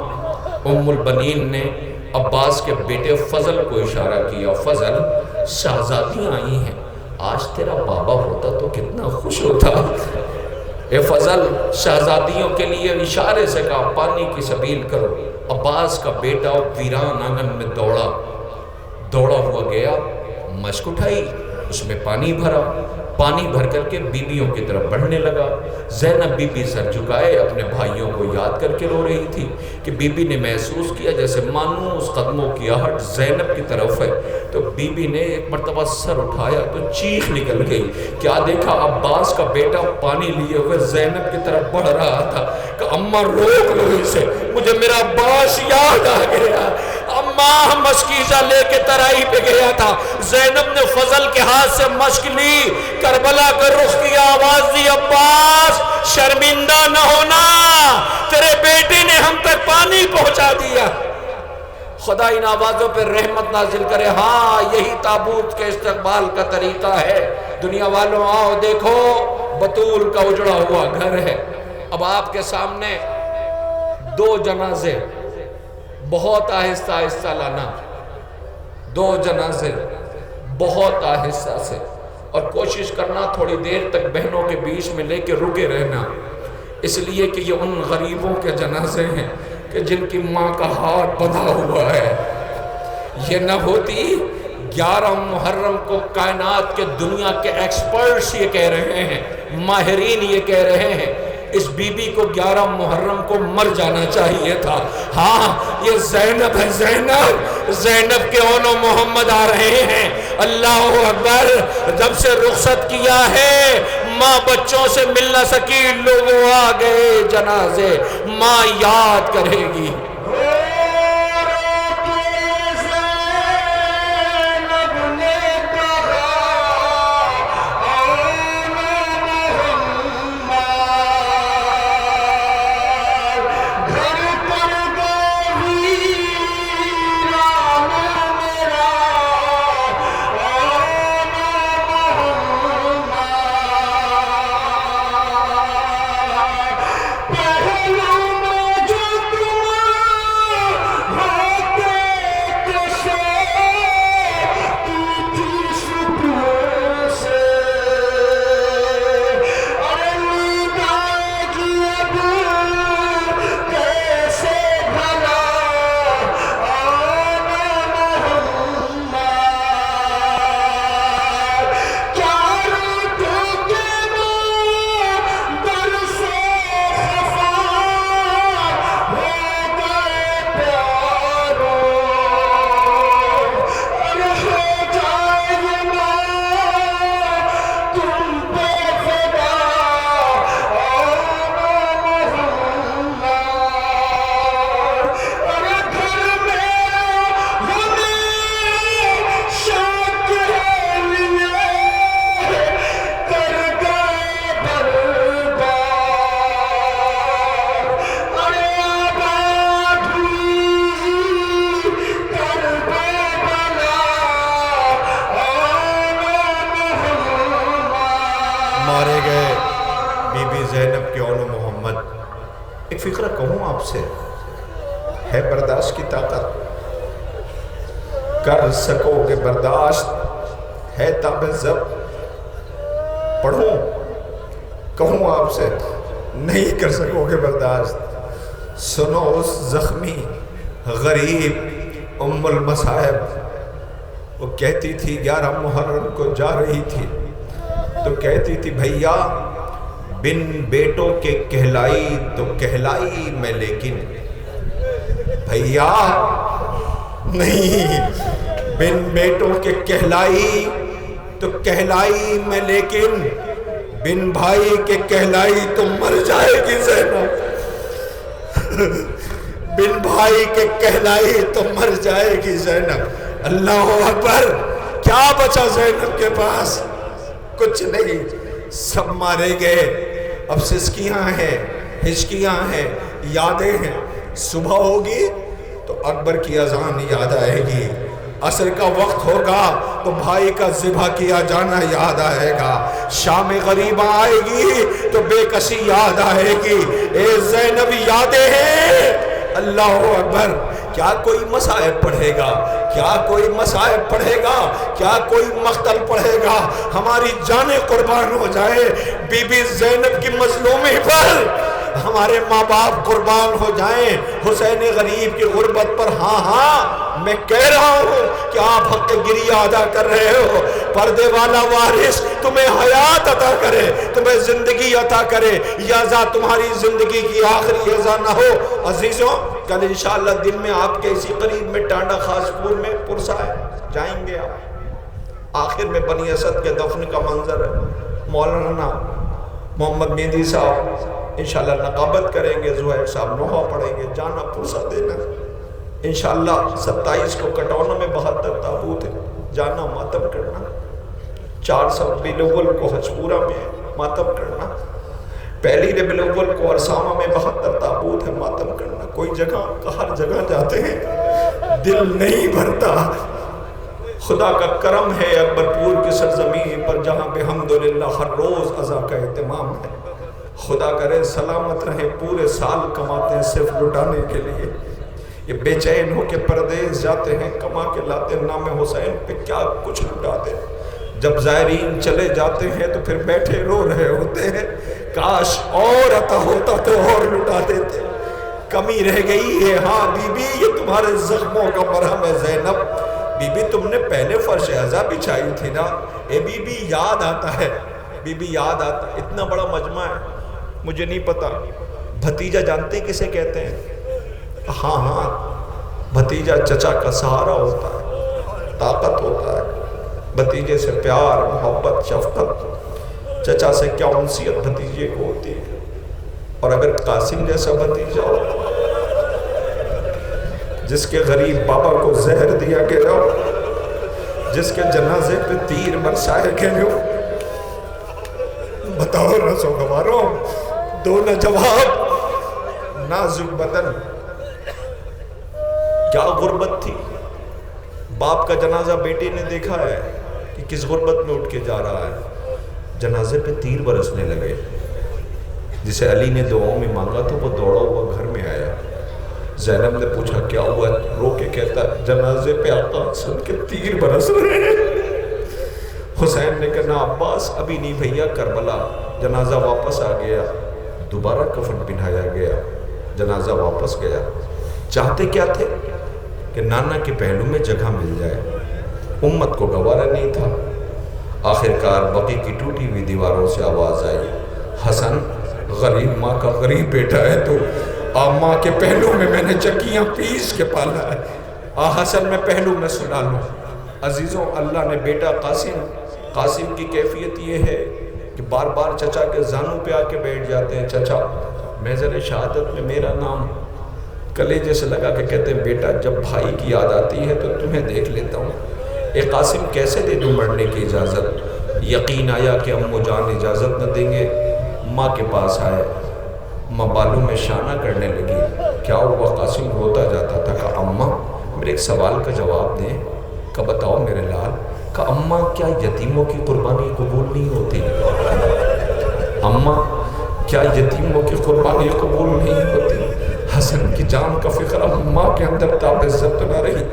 ام البنین نے عباس کے بیٹے فضل کو اشارہ کیا. فضل, شہزادیاں آئی ہیں, آج تیرا بابا ہوتا تو کتنا خوش ہوتا. اے فضل, شہزادیوں کے لیے اشارے سے کہا پانی کی سبیل کرو. عباس کا بیٹا ویران آنگن میں دوڑا ہوا گیا, مشک اٹھائی, اس میں پانی بھرا, پانی بھر کر کے بیویوں کی طرف بڑھنے لگا. زینب بی بی سر جھکائے اپنے بھائیوں کو یاد کر کے رو رہی تھی کہ بی بی نے محسوس کیا جیسے مانوس قدموں کی آہٹ زینب کی طرف ہے. تو بی بی نے ایک مرتبہ سر اٹھایا تو چیخ نکل گئی. کیا دیکھا, عباس کا بیٹا پانی لیے ہوئے زینب کی طرف بڑھ رہا تھا. کہ اماں روک لو اسے, مجھے میرا عباس یاد آ گیا. اماں مشکیزہ لے کے ترائی پہ گیا تھا. زینب نے فضل کے ہاتھ سے مشک لی, کربلا کا رخ کیا, آواز دی, عباس شرمندہ نہ ہونا, تیرے بیٹے نے ہم تک پانی پہنچا دیا. خدا ان آوازوں پہ رحمت نازل کرے. ہاں یہی تابوت کے استقبال کا طریقہ ہے. دنیا والوں آؤ دیکھو, بطول کا اجڑا ہوا گھر ہے. اب آپ کے سامنے دو جنازے, بہت آہستہ آہستہ لانا, دو جنازے بہت آہستہ سے, اور کوشش کرنا تھوڑی دیر تک بہنوں کے بیچ میں لے کے رکے رہنا, اس لیے کہ یہ ان غریبوں کے جنازے ہیں کہ جن کی ماں کا ہاتھ بندھا ہوا ہے. یہ نہ ہوتی 11 محرم کو کائنات کے دنیا کے ایکسپرٹس یہ کہہ رہے ہیں, ماہرین یہ کہہ رہے ہیں, اس بی بی کو 11 محرم کو مر جانا چاہیے تھا. ہاں یہ زینب ہے, زینب کے اونو محمد آ رہے ہیں. اللہ اکبر. جب سے رخصت کیا ہے ماں بچوں سے مل نہ سکی, لوگوں آ گئے جنازے, ماں یاد کرے گی. مارے گئے بی بی زینب کے اون محمد. ایک فقرہ کہوں آپ سے، ہے برداشت کی طاقت؟ کر سکو گے برداشت؟ ہے تاب ضبط؟ پڑھوں کہوں آپ سے، نہیں کر سکو گے برداشت. سنو اس زخمی غریب ام المصائب، وہ کہتی تھی 11 محرم کو جا رہی تھی تو کہتی تھی بھیا بن بیٹوں کے کہلائی تو کہلائی میں، لیکن بھیا نہیں، بن بیٹوں کے کہلائی تو کہلائی میں، لیکن بن بھائی کے کہلائی تو مر جائے گی زینب. بن بھائی کے کہلائی تو مر جائے گی زینب. اللہ اکبر. کیا بچا زینب کے پاس؟ کچھ نہیں، سب مارے گئے. اب سسکیاں ہیں، ہچکیاں ہیں، یادیں ہیں. صبح ہوگی تو اکبر کی اذان یاد آئے گی، عصر کا وقت ہوگا تو بھائی کا ذبح کیا جانا یاد آئے گا، شام غریبہ آئے گی تو بے کسی یاد آئے گی. اے زینب یادیں ہیں. اللہ اکبر. کیا کوئی مصائب پڑھے گا؟ کیا کوئی مصائب پڑھے گا؟ کیا کوئی مقتل پڑھے گا؟ ہماری جانیں قربان ہو جائے بی بی زینب کی مظلومی پر، ہمارے ماں باپ قربان ہو جائیں حسین غریب کی غربت پر. ہاں ہاں میں کہہ رہا ہوں کہ آپ حق گریہ ادا کر رہے ہو. پردے والا وارث تمہیں حیات عطا کرے، تمہیں زندگی عطا کرے. یہ عزا تمہاری زندگی کی آخری عزا نہ ہو. عزیزوں کل انشاءاللہ دن میں آپ کے اسی قریب میں ٹانڈا خاص پور میں پرسا ہے، جائیں گے آپ. آخر میں بنی اسد کے دفن کا منظر ہے. مولانا محمد مہندی صاحب انشاءاللہ نقابت کریں گے، زہیر صاحب نوحہ پڑھیں گے. جانا پرسا دینا انشاءاللہ. 27 کو کٹونہ میں 72 تابوت ہے، جانا ماتم کرنا. 400 ربیع الاول کو حجپورہ میں ماتم کرنا. پہلی ربیع الاول کو ارسامہ میں 72 تابوت ہے، ماتم کرنا. کوئی جگہ ہر جگہ جاتے ہیں دل نہیں بھرتا. خدا کا کرم ہے اکبر پور کی سرزمین پر جہاں بحمدللہ ہر روز عزا کا اہتمام ہے. خدا کرے سلامت رہیں، پورے سال کماتے ہیں صرف لٹانے کے لیے. یہ بے چین ہو کے پردیس جاتے ہیں، کما کے لاتے نام حسین پہ کیا کچھ لٹاتے. جب زائرین چلے جاتے ہیں تو پھر بیٹھے رو رہے ہوتے ہیں، کاش اور عطا ہوتا تو اور لٹا دیتے. کمی رہ گئی ہے. ہاں بی بی یہ تمہارے زخموں کا مرہم ہے زینب. بی بی تم نے پہلے فرش عزا بچھائی تھی نا. اے بی بی یاد آتا ہے، بی بی یاد آتا ہے. اتنا بڑا مجمع ہے، مجھے نہیں پتا. بھتیجا جانتے ہیں کسے کہتے ہیں؟ ہاں ہاں بھتیجا چچا کا سہارا ہوتا ہے، طاقت ہوتا ہے. بھتیجے سے پیار، محبت، شفقت. چچا سے کیا انسیت بھتیجے کو ہوتی ہے. اور اگر قاسم جیسا بھتیجا ہو جس کے غریب بابا کو زہر دیا گیا ہو، جس کے جنازے پہ تیر برسائے گئے ہو، بتاؤ رسو گواروں. دو نہ جواب. نازک بدن. کیا غربت تھی. باپ کا جنازہ بیٹے نے دیکھا ہے کہ کس غربت میں اٹھ کے جا رہا ہے. جنازے پہ تیر برسنے لگے. جسے علی نے دعاؤں میں مانگا تو وہ دوڑا ہوا گھر میں آیا. زینب نے پوچھا کیا ہوا؟ رو کے کہتا جنازے پہ آقا سن کے تیر برس رہے ہیں. حسین نے کہا عباس ابھی نہیں بھیا، کربلا. جنازہ واپس آ گیا، دوبارہ کفن پہنایا گیا، جنازہ واپس گیا. چاہتے کیا تھے کہ نانا کے پہلو میں جگہ مل جائے. امت کو گوارا نہیں تھا. آخرکار بقی کی ٹوٹی ہوئی دیواروں سے آواز آئی، حسن غریب ماں کا غریب بیٹا ہے تو ماں کے پہلو میں نے چکیاں پیس کے پالا ہے. حسن میں پہلو میں سنا لوں. عزیزوں اللہ نے بیٹا قاسم کی کیفیت یہ ہے کہ بار بار چچا کے زانوں پہ آ کے بیٹھ جاتے ہیں. چچا محضر شہادت میں میرا نام کلیجے سے لگا کے کہتے ہیں بیٹا جب بھائی کی یاد آتی ہے تو تمہیں دیکھ لیتا ہوں. اے قاسم کیسے دے دوں مرنے کی اجازت. یقین آیا کہ امو جان اجازت نہ دیں گے. ماں کے پاس آئے، ماں بالوں میں شانہ کرنے لگی. کیا ہوا؟ قاسم روتا جاتا تھا. کہا اماں میرے ایک سوال کا جواب دیں. کہا بتاؤ میرے لال. کہا اماں کیا یتیموں کی قربانی قبول نہیں ہوتی؟ اماں کیا یتیموں کی قربانی قبول نہیں ہوتی؟ حسن کی جان کا فکر اماں کے اندر تاب عزت نہ رہی،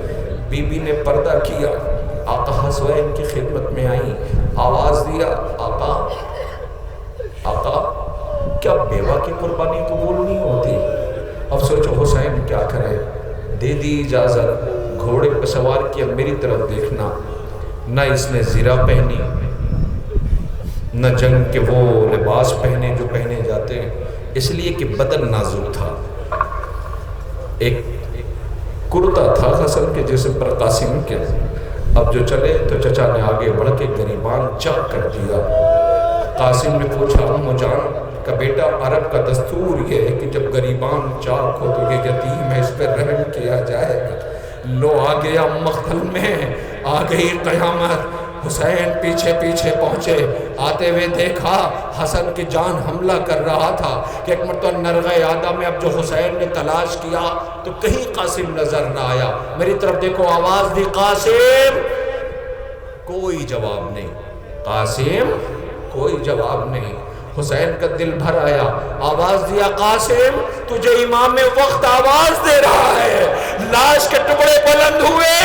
بی بی نے پردہ کیا، آقا حسین کی خدمت میں آئی، آواز دیا آقا آقا کیا بیوہ کی قربانی قبول نہیں ہوتی؟ اب سوچو حسین کیا کرے، دے دی اجازت، گھوڑے پہ سوار کیا، میری طرف دیکھنا، نہ اس نے زرہ پہنی، نہ جنگ کے وہ لباس پہنے جو پہنے جاتے ہیں، اس لیے کہ بدن نازک تھا، ایک کرتا تھا حسن کے جسم پر قاسم کے۔ اب جو چلے تو چچا نے آگے بڑھ کے گریبان چاک کر دیا۔ قاسم نے پوچھا امو جان کا بیٹا، عرب کا دستور یہ ہے کہ جب گریبان چاک ہو تو یہ یتیم ہے، اس پہ رحم کیا جائے گا۔ لو آ گیا مقتل میں، آ گئی قیامت۔ حسین پیچھے پیچھے پہنچے، آتے ہوئے دیکھا حسن کی جان حملہ کر رہا تھا کہ ایک مرتبہ نرغہ یادہ میں اب جو حسین نے تلاش کیا تو کہیں قاسم نظر نہ آیا، میری طرف دیکھو، آواز دی قاسم، کوئی جواب نہیں، قاسم کوئی جواب نہیں۔ حسین کا دل بھر آیا، آواز دیا قاسم تجھے امام وقت آواز دے رہا ہے۔ لاش کے ٹکڑے بلند ہوئے،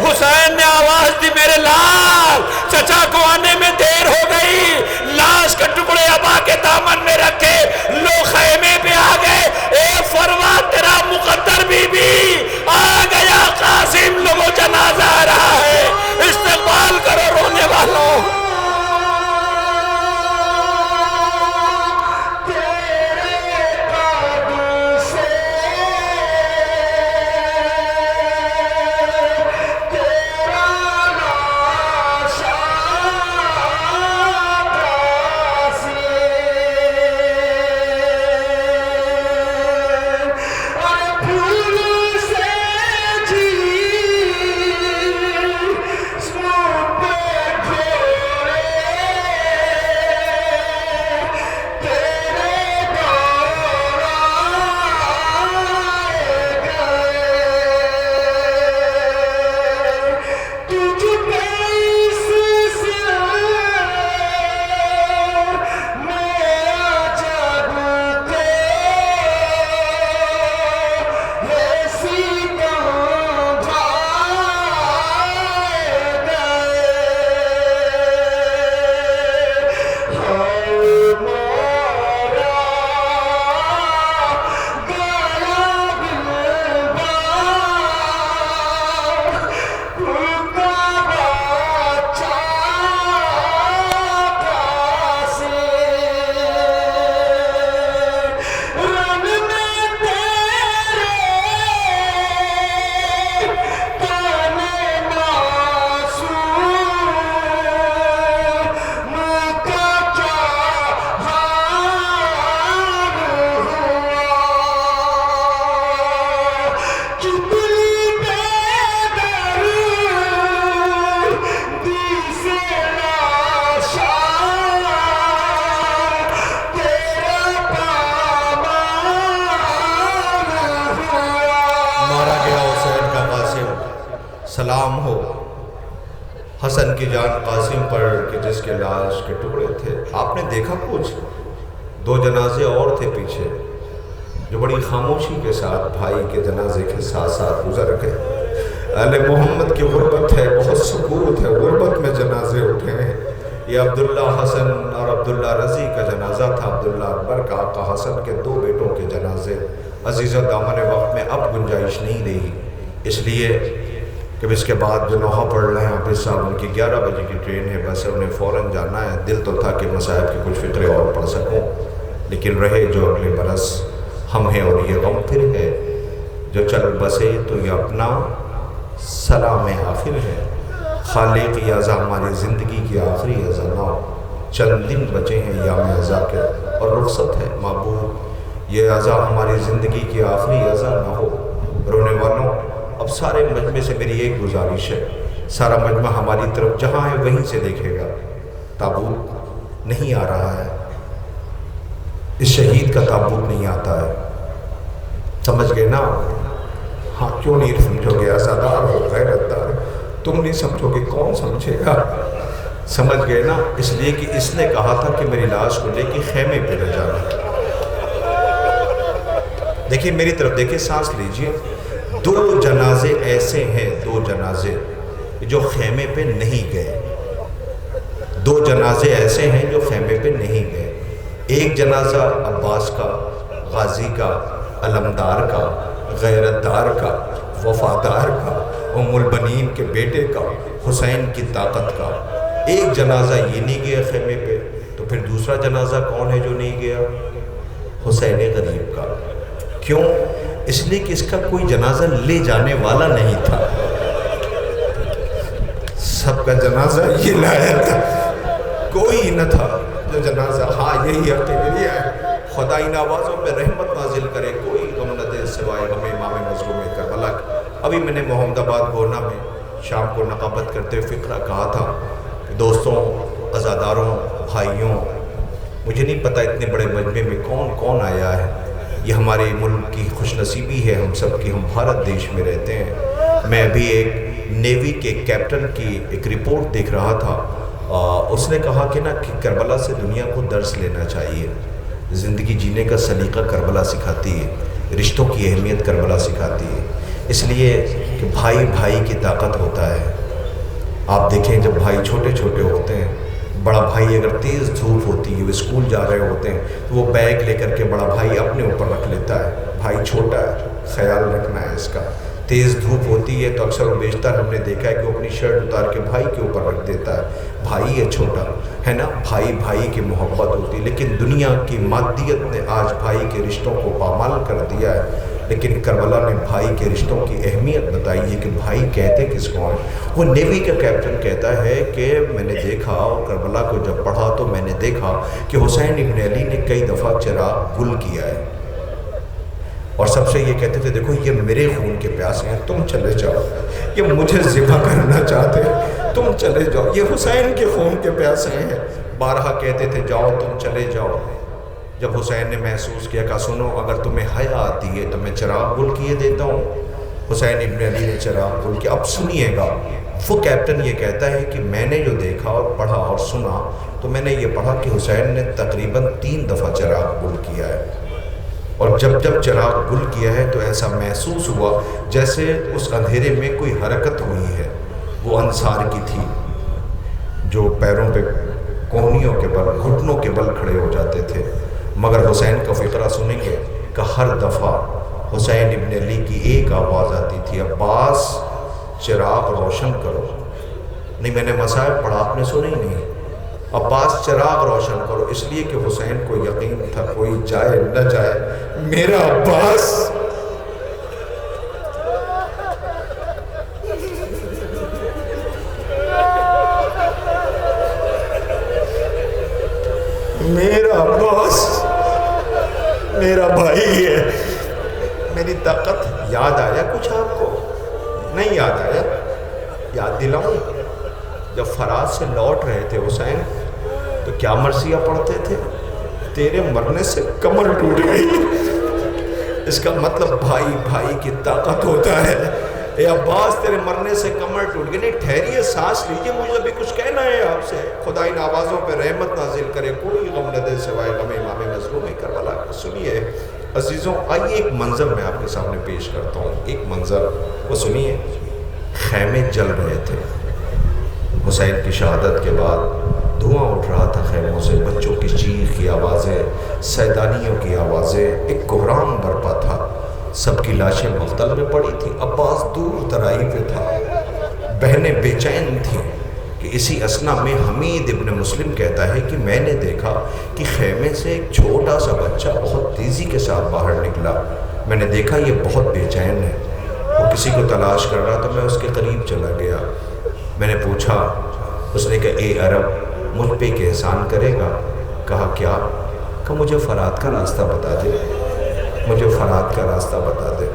حسین نے آواز دی میرے لال، چچا کو آنے میں دیر ہو گئی، لاش کے ٹکڑے ابا کے دامن میں رکھے، لو خیمے پہ آ گئے، اے فروا تیرا مقدر بی بی آ گیا، قاسم لوگوں جنازہ آ رہا ہے، استقبال کرو رونے والوں۔ سلام ہو حسن کی جان قاسم پر کہ جس کے لاش کے ٹکڑے تھے۔ آپ نے دیکھا کچھ؟ دو جنازے اور تھے پیچھے جو بڑی خاموشی کے ساتھ بھائی کے جنازے کے ساتھ ساتھ گزر گئے۔ اہل محمد کی غربت ہے، بہت سکوت ہے، غربت میں جنازے اٹھے ہیں۔ یہ عبداللہ حسن اور عبداللہ رضی کا جنازہ تھا، عبداللہ اکبر کا۔ آقا حسن کے دو بیٹوں کے جنازے عزیز دامن وقت میں اب گنجائش نہیں رہی، اس لیے کہ اس کے بعد جو نوحہ پڑھ رہے ہیں حافظ صاحب، ان کی 11 بجے کی ٹرین ہے، بس انہیں فوراً جانا ہے۔ دل تو تھا کہ مصائب کی کچھ فقرے اور پڑھ سکوں، لیکن رہے جو اگلے برس ہم ہیں اور یہ غم پھر ہے، جو چل بسے تو یہ اپنا سلام آخر ہے۔ خالق یہ ازا ہماری زندگی کی آخری ازا نہ ہو، چند دن بچے ہیں یام ازا کے اور رخصت ہے محبوب، یہ ازا ہماری زندگی کی آخری ازا نہ ہو۔ رونے والوں، اب سارے مجمع سے میری ایک گزارش ہے، سارا مجمع ہماری طرف جہاں ہے وہیں سے دیکھے گا۔ تابوت نہیں آ رہا ہے، اس شہید کا تابوت نہیں آتا ہے، سمجھ گئے نا؟ ہاں کیوں نہیں سمجھو گے؟ عزادار ہو، غیرت دار، تم نہیں سمجھو گے کون سمجھے گا؟ سمجھ گئے نا؟ اس لیے کہ اس نے کہا تھا کہ میری لاش کو لے کے خیمے پہ نہ جانا۔ دیکھیں میری طرف دیکھیں، سانس لیجئے۔ دو جنازے ایسے ہیں، دو جنازے جو خیمے پہ نہیں گئے، دو جنازے ایسے ہیں جو خیمے پہ نہیں گئے۔ ایک جنازہ عباس کا، غازی کا، علمدار کا، غیرتدار کا، وفادار کا، ام البنین کے بیٹے کا، حسین کی طاقت کا۔ ایک جنازہ یہ نہیں گیا خیمے پہ، تو پھر دوسرا جنازہ کون ہے جو نہیں گیا؟ حسین غریب کا۔ کیوں؟ اس لیے کہ اس کا کوئی جنازہ لے جانے والا نہیں تھا، سب کا جنازہ یہ لایا تھا، کوئی نہ تھا جو جنازہ، ہاں یہی اکیلی ہے۔ خدا ان آوازوں پہ رحمت نازل کرے، کوئی غم نہ دے سوائے ہمیں امام مظلوم کربلا کی۔ ابھی میں نے محمد آباد گورنا میں شام کو نقابت کرتے ہوئے فقرہ کہا تھا کہ دوستوں، عزاداروں، بھائیوں، مجھے نہیں پتہ اتنے بڑے مجمع میں کون کون آیا ہے، یہ ہمارے ملک کی خوش نصیبی ہے ہم سب کی، ہم بھارت دیش میں رہتے ہیں۔ میں ابھی ایک نیوی کے کیپٹن کی ایک رپورٹ دیکھ رہا تھا، اس نے کہا کہ نا کہ کربلا سے دنیا کو درس لینا چاہیے، زندگی جینے کا سلیقہ کربلا سکھاتی ہے، رشتوں کی اہمیت کربلا سکھاتی ہے، اس لیے کہ بھائی بھائی کی طاقت ہوتا ہے۔ آپ دیکھیں جب بھائی چھوٹے چھوٹے ہوتے ہیں، بڑا بھائی اگر تیز دھوپ ہوتی ہے، وہ اسکول جا رہے ہوتے ہیں تو وہ بیگ لے کر کے بڑا بھائی اپنے اوپر رکھ لیتا ہے، بھائی چھوٹا ہے خیال رکھنا ہے اس کا۔ تیز دھوپ ہوتی ہے تو اکثر و بیشتر ہم نے دیکھا ہے کہ وہ اپنی شرٹ اتار کے بھائی کے اوپر رکھ دیتا ہے، بھائی ہے چھوٹا ہے نا، بھائی بھائی کی محبت ہوتی ہے۔ لیکن دنیا کی مادیت نے آج بھائی کے رشتوں کو پامال کر دیا ہے، لیکن کربلا نے بھائی کے رشتوں کی اہمیت بتائی ہے کہ بھائی کہتے کس کو ہیں۔ وہ نیوی کا کیپٹن کہتا ہے کہ میں نے دیکھا اور کربلا کو جب پڑھا تو میں نے دیکھا کہ حسین ابن علی نے کئی دفعہ چراغ گل کیا ہے، اور سب سے یہ کہتے تھے دیکھو یہ میرے خون کے پیاسے ہیں، تم چلے جاؤ، یہ مجھے ذبح کرنا چاہتے ہیں، تم چلے جاؤ، یہ حسین کے خون کے پیاسے ہیں۔ بارہا کہتے تھے جاؤ تم چلے جاؤ۔ جب حسین نے محسوس کیا کہ سنو اگر تمہیں حیا آتی ہے تو میں چراغ گل کیے دیتا ہوں، حسین ابن علی نے چراغ گل کیا۔ اب سنیے گا، وہ کیپٹن یہ کہتا ہے کہ میں نے جو دیکھا اور پڑھا اور سنا تو میں نے یہ پڑھا کہ حسین نے تقریباً 3 دفعہ چراغ گل کیا ہے، اور جب جب چراغ گل کیا ہے تو ایسا محسوس ہوا جیسے اس اندھیرے میں کوئی حرکت ہوئی ہے۔ وہ انصار کی تھی جو پیروں پہ کونیوں کے بل، گھٹنوں کے بل کھڑے ہو جاتے تھے، مگر حسین کا فقرہ سنیں گے کہ ہر دفعہ حسین ابن علی کی ایک آواز آتی تھی، عباس چراغ روشن کرو۔ نہیں میں نے مصائب پڑھا، آپ نے سنے ہی نہیں، عباس چراغ روشن کرو، اس لیے کہ حسین کو یقین تھا کوئی جائے نہ جائے میرا عباس میرا بھائی ہے، میری طاقت۔ یاد آیا کچھ آپ کو؟ نہیں یاد آیا؟ یاد دلاؤں؟ جب فرات سے لوٹ رہے تھے حسین تو کیا مرثیہ پڑھتے تھے؟ تیرے مرنے سے کمر ٹوٹ گئی۔ اس کا مطلب بھائی بھائی کی طاقت ہوتا ہے۔ اے عباس تیرے مرنے سے کمر ٹوٹ گئی۔ نہیں ٹھہریے، سانس لیجیے، مجھے ابھی کچھ کہنا ہے آپ سے۔ خدا ان آوازوں پہ رحمت نازل کرے، کوئی غم نہ دے سوائے غم امام مظلوم کربلا کا۔ سنیے عزیزوں، آئیے ایک منظر میں آپ کے سامنے پیش کرتا ہوں، ایک منظر وہ سنیے۔ خیمے جل رہے تھے، حسین کی شہادت کے بعد دھواں اٹھ رہا تھا خیموں سے، بچوں کی چیخ کی آوازیں، سیدانیوں کی آوازیں، ایک کوہرام برپا تھا، سب کی لاشیں مختل میں پڑی تھیں۔ عباس دور ترائی پہ تھا، بہنیں بے چین تھیں کہ اسی اثنا میں حمید ابن مسلم کہتا ہے کہ میں نے دیکھا کہ خیمے سے ایک چھوٹا سا بچہ بہت تیزی کے ساتھ باہر نکلا، میں نے دیکھا یہ بہت بے چین ہے، وہ کسی کو تلاش کر رہا تو میں اس کے قریب چلا گیا۔ میں نے پوچھا، اس نے کہا اے عرب مجھ پہ ایک احسان کرے گا؟ کہا کیا؟ کہ مجھے فرات کا راستہ بتا دے، مجھے فرات کا راستہ بتا دے۔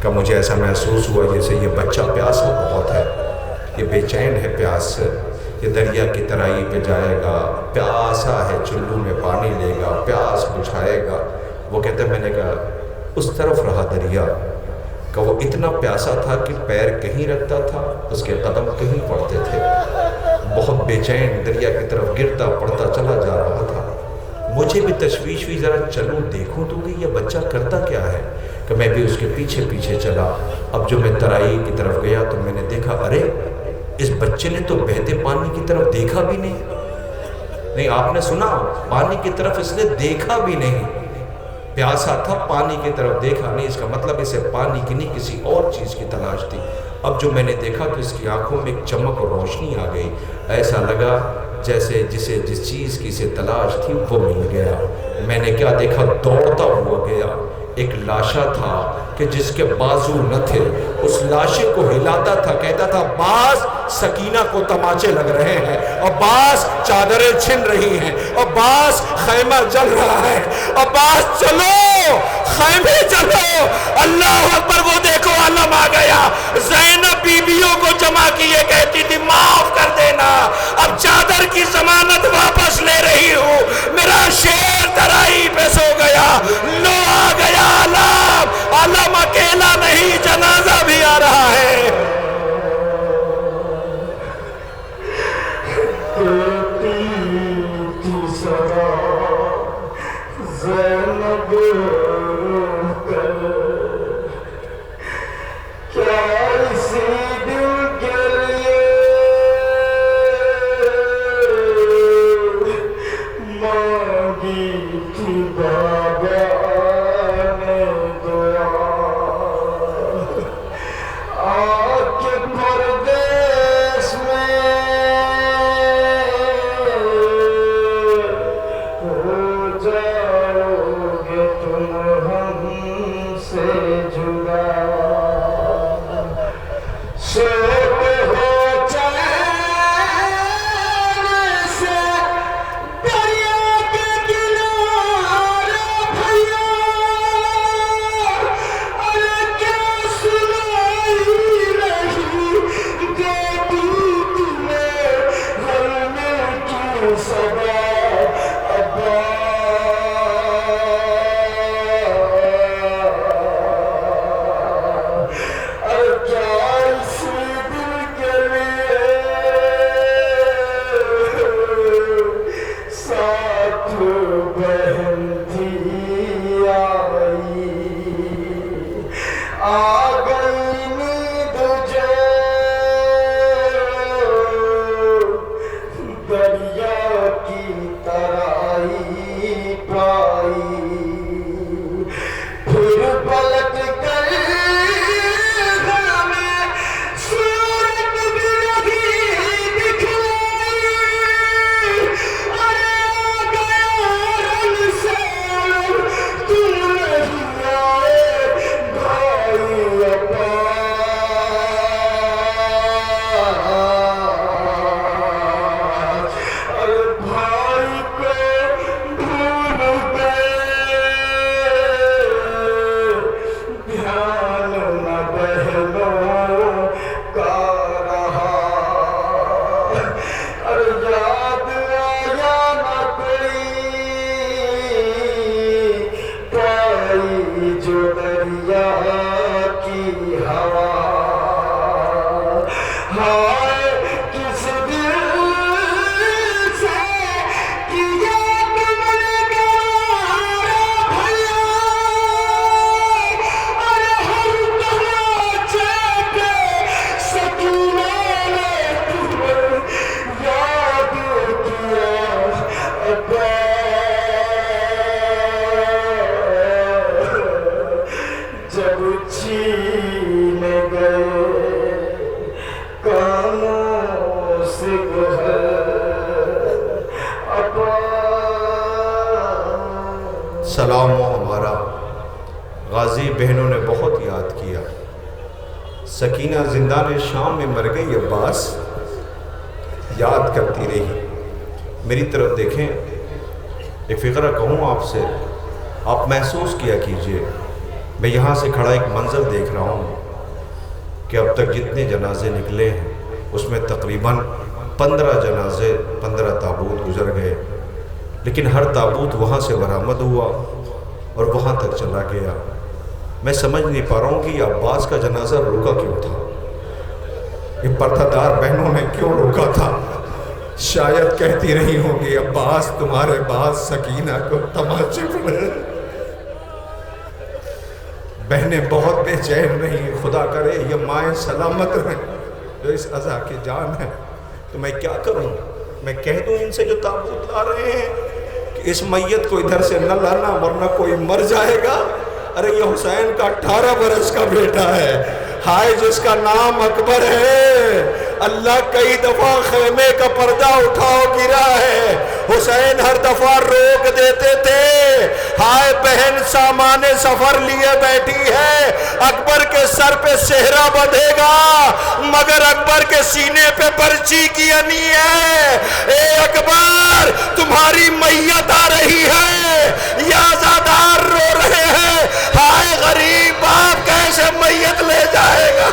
کہ مجھے ایسا محسوس ہوا جیسے یہ بچہ پیاسا بہت ہے، یہ بے چین ہے پیاس سے، یہ دریا کی ترائی پہ جائے گا، پیاسا ہے، چلو میں پانی لے گا، پیاس بجھائے گا۔ وہ کہتے میں نے کہا اس طرف رہا دریا، کہ وہ اتنا پیاسا تھا کہ پیر کہیں رکھتا تھا، اس کے قدم کہیں پڑتے تھے، بہت بے چین دریا کی طرف گرتا پڑتا چلا جا رہا تھا۔ مجھے بھی تشویش ہوئی، ذرا چلوں دیکھوں تو کہ یہ بچہ کرتا کیا ہے، کہ میں بھی اس کے پیچھے پیچھے چلا۔ اب جو میں ترائی کی طرف گیا تو میں نے دیکھا، ارے اس بچے نے تو بہتے پانی کی طرف دیکھا بھی نہیں، آپ نے سنا، پانی کی طرف اس نے دیکھا بھی نہیں۔ پیاسا تھا، پانی کی طرف دیکھا نہیں، اس کا مطلب اسے پانی کی نہیں کسی اور چیز کی تلاش تھی۔ اب جو میں نے دیکھا کہ اس کی آنکھوں میں ایک چمک اور روشنی آ گئی، ایسا لگا جیسے جس چیز کی اسے تلاش تھی وہ مل گیا۔ میں نے کیا دیکھا، دوڑتا ہوا گیا، ایک لاشا تھا کہ جس کے بازو نہ تھے، اس لاشے کو ہلاتا تھا، کہتا تھا باز سکینہ کو تماچے لگ رہے ہیں، اور باز چادریں چھن رہی ہیں، اور باز خیمہ جل رہا ہے، اور باز چلو خیمے چلو۔ اللہ اکبر! وہ دیکھو عالم آ گیا، زینب بیویوں کو جمع کیے کہتی تھی معاف کر دینا، اب چادر کی ضمانت واپس لے رہی ہوں، میرا شیر ترائی پہ سو گیا، لو آ گیا عالم، عالم اکیلا نہیں، جنازہ بھی آ رہا ہے۔ سلام ہمارا غازی بہنوں نے بہت یاد کیا۔ سکینہ زندان شام میں مر گئی، عباس یاد کرتی رہی۔ میری طرف دیکھیں، ایک فقرہ کہوں آپ سے، آپ محسوس کیا کیجئے، میں یہاں سے کھڑا ایک منظر دیکھ رہا ہوں کہ اب تک جتنے جنازے نکلے ہیں اس میں تقریباً 15 جنازے 15 تابوت گزر گئے، لیکن ہر تابوت وہاں سے برآمد ہوا اور وہاں تک چلا گیا۔ میں سمجھ نہیں پا رہا ہوں کہ یہ عباس کا جنازہ روکا کیوں تھا، یہ پردہ دار بہنوں نے کیوں روکا تھا؟ شاید کہتی رہی ہوں گی عباس تمہارے بعد سکینہ کو تماچے پڑے. بہنیں بہت بے چین رہیں. خدا کرے یہ مائیں سلامت رہیں جو اس عزا کی جان ہے. تو میں کیا کروں؟ میں کہہ دوں ان سے جو تابوت لا رہے ہیں کہ اس میت کو ادھر سے نہ لانا ورنہ کوئی مر جائے گا. ارے یہ حسین کا 18 برس کا بیٹا ہے. ہائے جس کا نام اکبر ہے. اللہ کئی دفعہ خیمے کا پردہ اٹھاؤ گرا ہے. حسین ہر دفعہ روک دیتے تھے. ہائے بہن سامان سفر لیے بیٹھی ہے. اکبر کے سر پہ صحرا بندھے گا مگر اکبر کے سینے پہ برچی کی انی ہے. اے اکبر تمہاری میت آ رہی ہے. یا زادار رو رہے ہیں. ہائے غریب باپ کیسے میت لے جائے گا.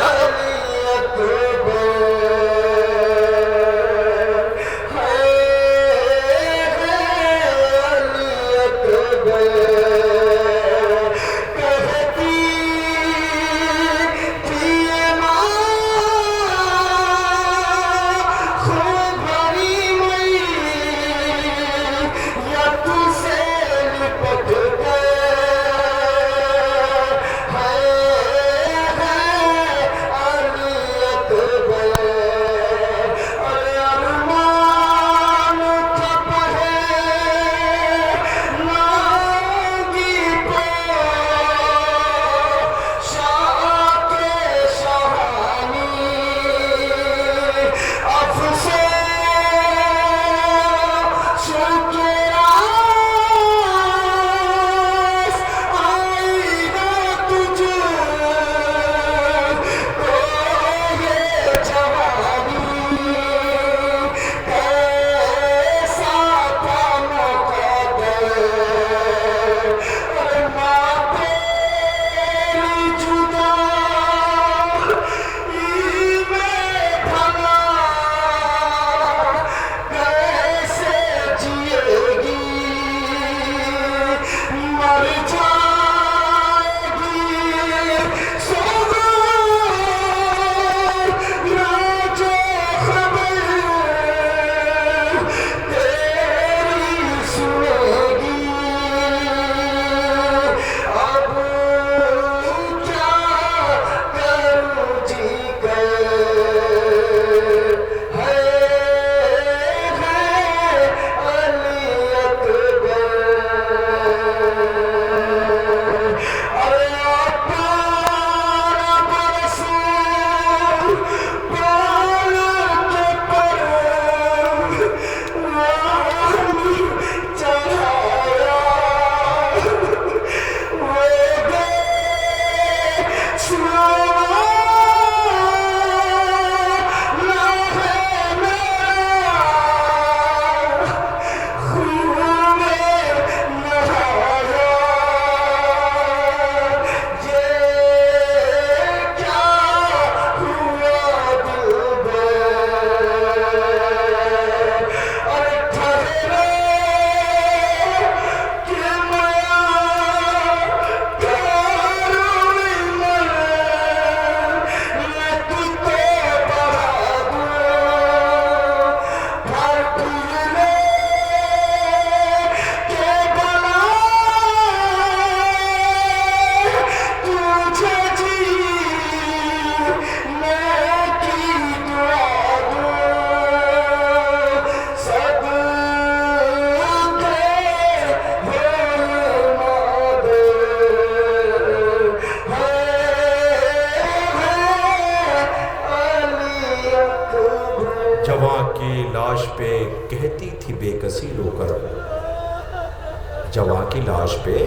جواں کی لاش پہ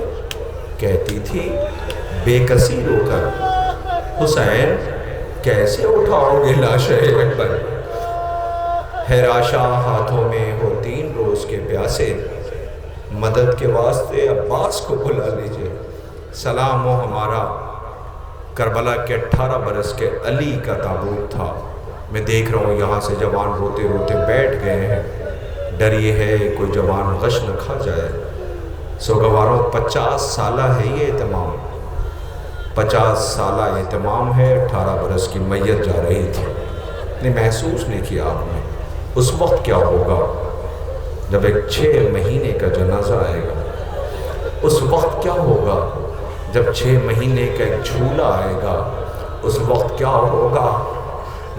کہتی تھی بے کسی رو کر حسین کیسے اٹھاؤ گے لاش اکبر. حراشا ہاتھوں میں ہو 3 روز کے پیاسے مدد کے واسطے عباس کو بلا لیجئے. سلام ہو ہمارا کربلا کے 18 برس کے علی کا تابوت تھا. میں دیکھ رہا ہوں یہاں سے جوان روتے روتے بیٹھ گئے ہیں. ڈر یہ ہے کوئی جوان غش نہ کھا جائے. سوگواروں 50 سالہ ہے یہ اہتمام. 50 سالہ اہتمام ہے. 18 برس کی میت جا رہی تھی. نہیں محسوس نہیں کیا آپ نے. اس وقت کیا ہوگا جب ایک 6 مہینے کا جنازہ آئے گا؟ اس وقت کیا ہوگا جب 6 مہینے کا ایک جھولا آئے گا؟ اس وقت کیا ہوگا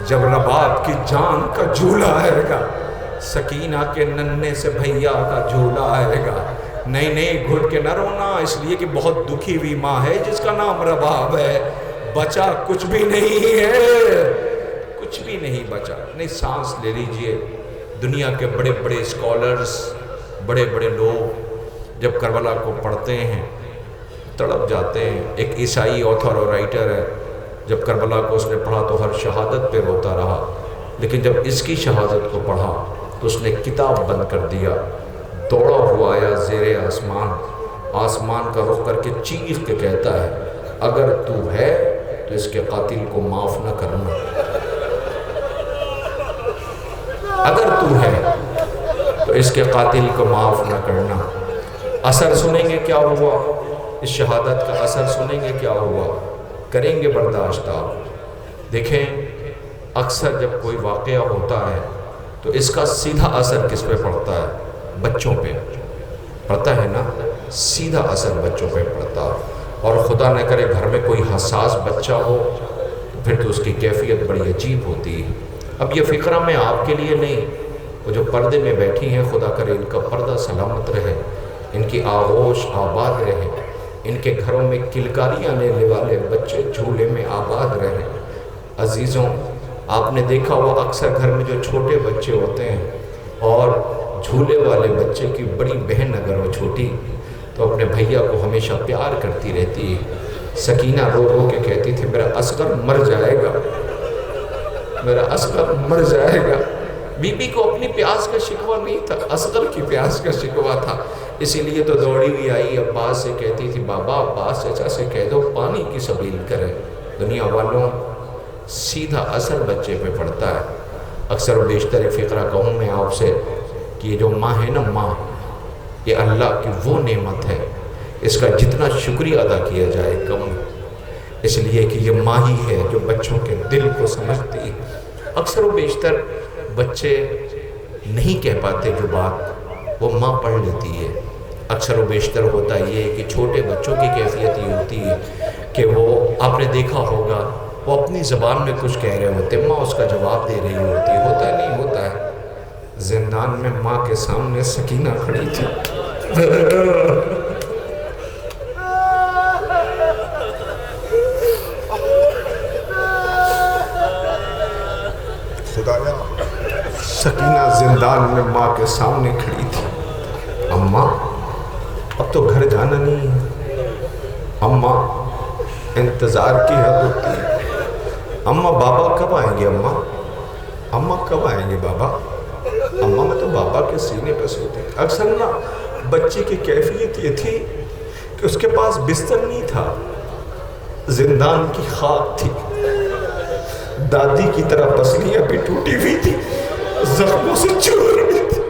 جب رباب کی جان کا جھولا آئے گا؟ سکینہ کے ننھے سے بھیا کا جھولا آئے گا۔ نہیں گھٹ کے نہ رونا، اس لیے کہ بہت دکھی ہوئی ماں ہے جس کا نام رباب ہے۔ بچا کچھ بھی نہیں ہے، کچھ بھی نہیں بچا۔ نہیں، سانس لے لیجئے۔ دنیا کے بڑے بڑے اسکالرز، بڑے بڑے لوگ جب کربلا کو پڑھتے ہیں تڑپ جاتے ہیں۔ ایک عیسائی آتھر اور رائٹر ہے، جب کربلا کو اس نے پڑھا تو ہر شہادت پہ روتا رہا، لیکن جب اس کی شہادت کو پڑھا تو اس نے کتاب بند کر دیا۔ دوڑا ہوا آیا زیر آسمان، آسمان کا رخ کر کے چیخ کے کہتا ہے، اگر تو ہے تو اس کے قاتل کو معاف نہ کرنا، اگر تو ہے تو اس کے قاتل کو معاف نہ کرنا۔ اثر سنیں گے کیا ہوا؟ اس شہادت کا اثر سنیں گے کیا ہوا؟ کریں گے برداشت آپ؟ دیکھیں، اکثر جب کوئی واقعہ ہوتا ہے تو اس کا سیدھا اثر کس پہ پڑتا ہے؟ بچوں پہ پڑتا ہے نا، سیدھا اثر بچوں پہ پڑتا ہے۔ اور خدا نہ کرے گھر میں کوئی حساس بچہ ہو پھر تو اس کی کیفیت بڑی عجیب ہوتی ہے۔ اب یہ فکرہ میں آپ کے لیے نہیں، وہ جو پردے میں بیٹھی ہیں خدا کرے ان کا پردہ سلامت رہے، ان کی آغوش آباد رہے، ان کے گھروں میں کلکاریاں لینے والے بچے جھولے میں آباد رہے۔ عزیزوں، آپ نے دیکھا ہوا اکثر گھر میں جو چھوٹے بچے ہوتے ہیں اور جھولے والے بچے کی بڑی بہن اگر وہ چھوٹی تو اپنے بھیا کو ہمیشہ پیار کرتی رہتی ہے۔ سکینہ رو رو کے کہتی تھی، میرا اصغر مر جائے گا، میرا اصغر مر جائے گا۔ بی بی کو اپنی پیاس کا شکوہ نہیں تھا، اصغر کی پیاس کا شکوہ تھا، اسی لیے تو دوڑی ہوئی آئی عباس سے کہتی تھی، بابا عباس چچا سے کہہ دو پانی کی سبیل کرے۔ دنیا والوں، سیدھا اثر بچے پہ پڑتا ہے۔ اکثر و بیشتر فقرہ کہوں میں آپ سے کہ یہ جو ماں ہے نا، ماں، یہ اللہ کی وہ نعمت ہے، اس کا جتنا شکریہ ادا کیا جائے کم، اس لیے کہ یہ ماں ہی ہے جو بچوں کے دل کو سمجھتی ہے۔ اکثر و بیشتر بچے نہیں کہہ پاتے جو بات، وہ ماں پڑھ لیتی ہے۔ اکثر و بیشتر ہوتا یہ ہے کہ چھوٹے بچوں کی کیفیت یہ ہوتی ہے کہ وہ، آپ نے دیکھا ہوگا، وہ اپنی زبان میں کچھ کہہ رہے ہوتے، ماں اس کا جواب دے رہی ہوتی ہے، ہوتا نہیں ہوتا ہے۔ زندان میں ماں کے سامنے سکینہ کھڑی تھی، خدایا، سکینہ زندان میں ماں کے سامنے کھڑی تھی۔ اماں، اب تو گھر جانا نہیں ہے، اماں انتظار کی حد ہوتی ہے، اماں بابا کب آئیں گے، اماں کب آئیں گے بابا، اماں میں تو بابا کے سینے پہ سوتی تھی۔ اکثر نا بچے کی کیفیت یہ تھی کہ اس کے پاس بستر نہیں تھا، زندان کی خاک تھی، دادی کی طرح پسلیاں بھی ٹوٹی ہوئی تھی، زخموں سے چور بھی تھی،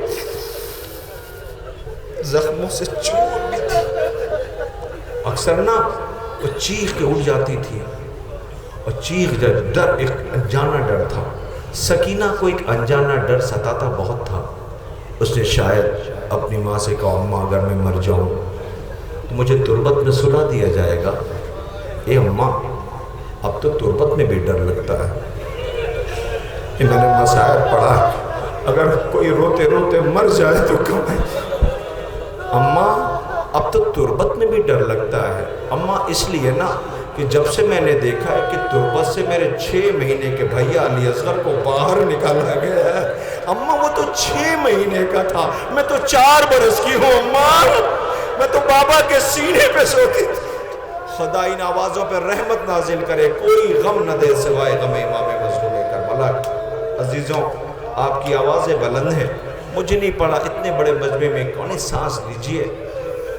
زخموں سے چور بھی تھی۔ اکثر نا وہ چیخ کے اٹھ جاتی تھی، اور چیخ ڈر، ایک انجانا ڈر تھا۔ سکینہ کو ایک انجانا ڈر ستاتا بہت تھا۔ اس نے شاید اپنی ماں سے کہا، اماں اگر میں مر جاؤں تو مجھے تربت میں سلا دیا جائے گا۔ اے اماں، اب تو تربت میں بھی ڈر لگتا ہے، کہ میں نے مسائل پڑھا ہے، اگر کوئی روتے روتے مر جائے تو کم ہے۔ اماں، اب تو تربت میں بھی ڈر لگتا ہے۔ اماں اس لیے نا کہ جب سے میں نے دیکھا ہے کہ تربت سے میرے 6 مہینے کے بھیا علی اصغر کو باہر نکالا گیا ہے، اماں وہ تو 6 مہینے کا تھا، میں تو 4 برس کی ہوں اماں، میں تو بابا کے سینے پہ سوتی تھی۔ خدا ان آوازوں پہ رحمت نازل کرے، کوئی غم نہ دے سوائے غم امام مظلوم کربلا۔ عزیزوں، آپ کی آوازیں بلند ہیں، مجھے نہیں پڑا اتنے بڑے مجمع میں کون سانس لیجئے۔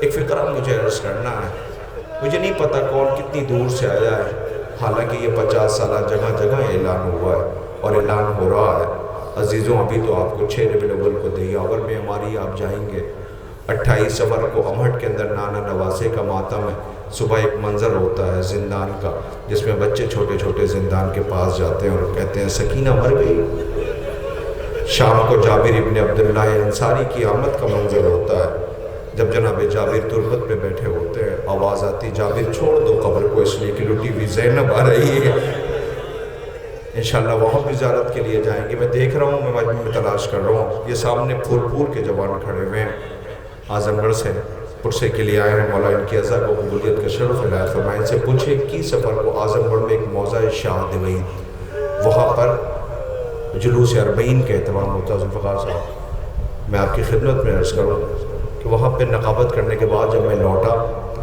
ایک فقرہ مجھے عرض کرنا ہے، مجھے نہیں پتا کون کتنی دور سے آیا ہے، حالانکہ یہ 50 سالہ جگہ جگہ اعلان ہوا ہے اور اعلان ہو رہا ہے۔ عزیزوں، ابھی تو آپ کو 6 ربیع الاول کو دہیاور میں ہماری آپ جائیں گے، 28 صفر کو امہٹ کے اندر نانا نواسے کا ماتم ہے۔ صبح ایک منظر ہوتا ہے زندان کا، جس میں بچے چھوٹے چھوٹے زندان کے پاس جاتے ہیں اور کہتے ہیں، سکینہ مر گئی، شام کو جابر ابن عبداللہ انصاری کی آمد کا منظر ہوتا ہے۔ جب جناب جابر تربت پہ بیٹھے ہوتے ہیں، آواز آتی جابر چھوڑ دو قبر کو اس لیے کہ لٹی ہوئی زینب آ رہی ہے۔ انشاءاللہ وہاں بھی زیارت کے لیے جائیں گے۔ میں دیکھ رہا ہوں، میں مجمع میں تلاش کر رہا ہوں، یہ سامنے پھول پھول کے جوان کھڑے ہوئے ہیں، اعظم گڑھ سے پرسے کے لیے آئے ہیں۔ مولا ان کی عزا کو قبولیت کا شرف عنایت فرمائیں۔ ان سے پوچھے کی سفر کو اعظم گڑھ میں ایک موضع شاہ دوید، وہاں پر جلوس اربعین کے اہتمام ہوتا ہے۔ ذوالفقار صاحب، میں آپ کی خدمت میں عرض کروں کہ وہاں پہ نقابت کرنے کے بعد جب میں لوٹا،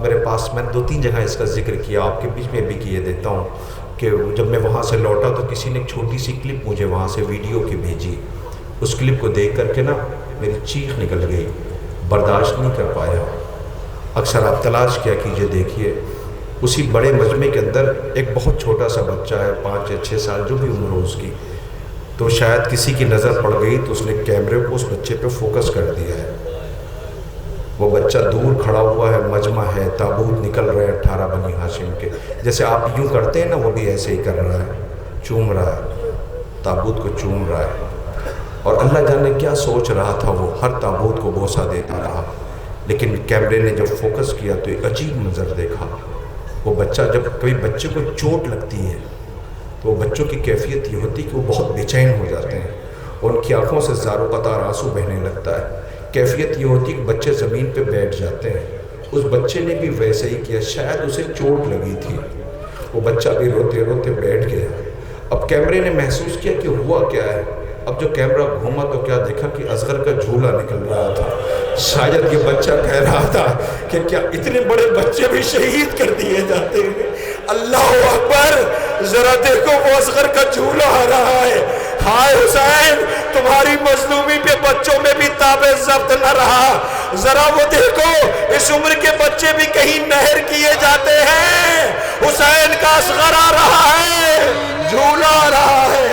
میرے پاس میں نے 2-3 جگہ اس کا ذکر کیا، آپ کے بیچ میں بھی کیے دیتا ہوں کہ جب میں وہاں سے لوٹا تو کسی نے ایک چھوٹی سی کلپ مجھے وہاں سے ویڈیو کی بھیجی۔ اس کلپ کو دیکھ کر کے نا میری چیخ نکل گئی، برداشت نہیں کر پایا۔ اکثر آپ تلاش کیا کیجئے، دیکھیے اسی بڑے مجمع کے اندر ایک بہت چھوٹا سا بچہ ہے، 5 یا 6 سال جو بھی عمر ہو اس کی، تو شاید کسی کی نظر پڑ گئی تو اس نے کیمرے کو اس بچے پہ فوکس کر دیا ہے۔ وہ بچہ دور کھڑا ہوا ہے، مجمع ہے، تابوت نکل رہے ہیں 18 بنی ہاشم کے، جیسے آپ یوں کرتے ہیں نا، وہ بھی ایسے ہی کر رہا ہے، چوم رہا ہے، تابوت کو چوم رہا ہے۔ اور اللہ جانے کیا سوچ رہا تھا، وہ ہر تابوت کو بوسہ دیتا رہا، لیکن کیمرے نے جب فوکس کیا تو ایک عجیب منظر دیکھا۔ وہ بچہ، جب کبھی بچے کو چوٹ لگتی ہے تو وہ بچوں کی کیفیت یہ ہوتی ہے کہ وہ بہت بے چین ہو جاتے ہیں، اور ان کی آنکھوں سے زار و قطار آنسو بہنے لگتا ہے۔ کیفیت یہ ہوتی ہے کہ بچے زمین پہ بیٹھ جاتے ہیں۔ اس بچے نے بھی ویسے ہی کیا، شاید اسے چوٹ لگی تھی، وہ بچہ بھی روتے روتے بیٹھ گیا۔ اب کیمرے نے محسوس کیا کہ ہوا کیا ہے۔ اب جو کیمرہ گھوما تو کیا دیکھا کہ اصغر کا جھولا نکل رہا تھا۔ شاید یہ بچہ کہہ رہا تھا کہ کیا اتنے بڑے بچے بھی شہید کر دیے جاتے ہیں؟ اللہ اکبر، ذرا دیکھو وہ اصغر کا جھولا آ رہا ہے۔ ہائے حسین، تمہاری مظلومی پہ بچوں میں بھی تاب ضبط نہ رہا۔ ذرا وہ دیکھو، اس عمر کے بچے بھی کہیں نہر کیے جاتے ہیں۔ حسین کا اصغر آ رہا ہے، جھولا آ رہا ہے۔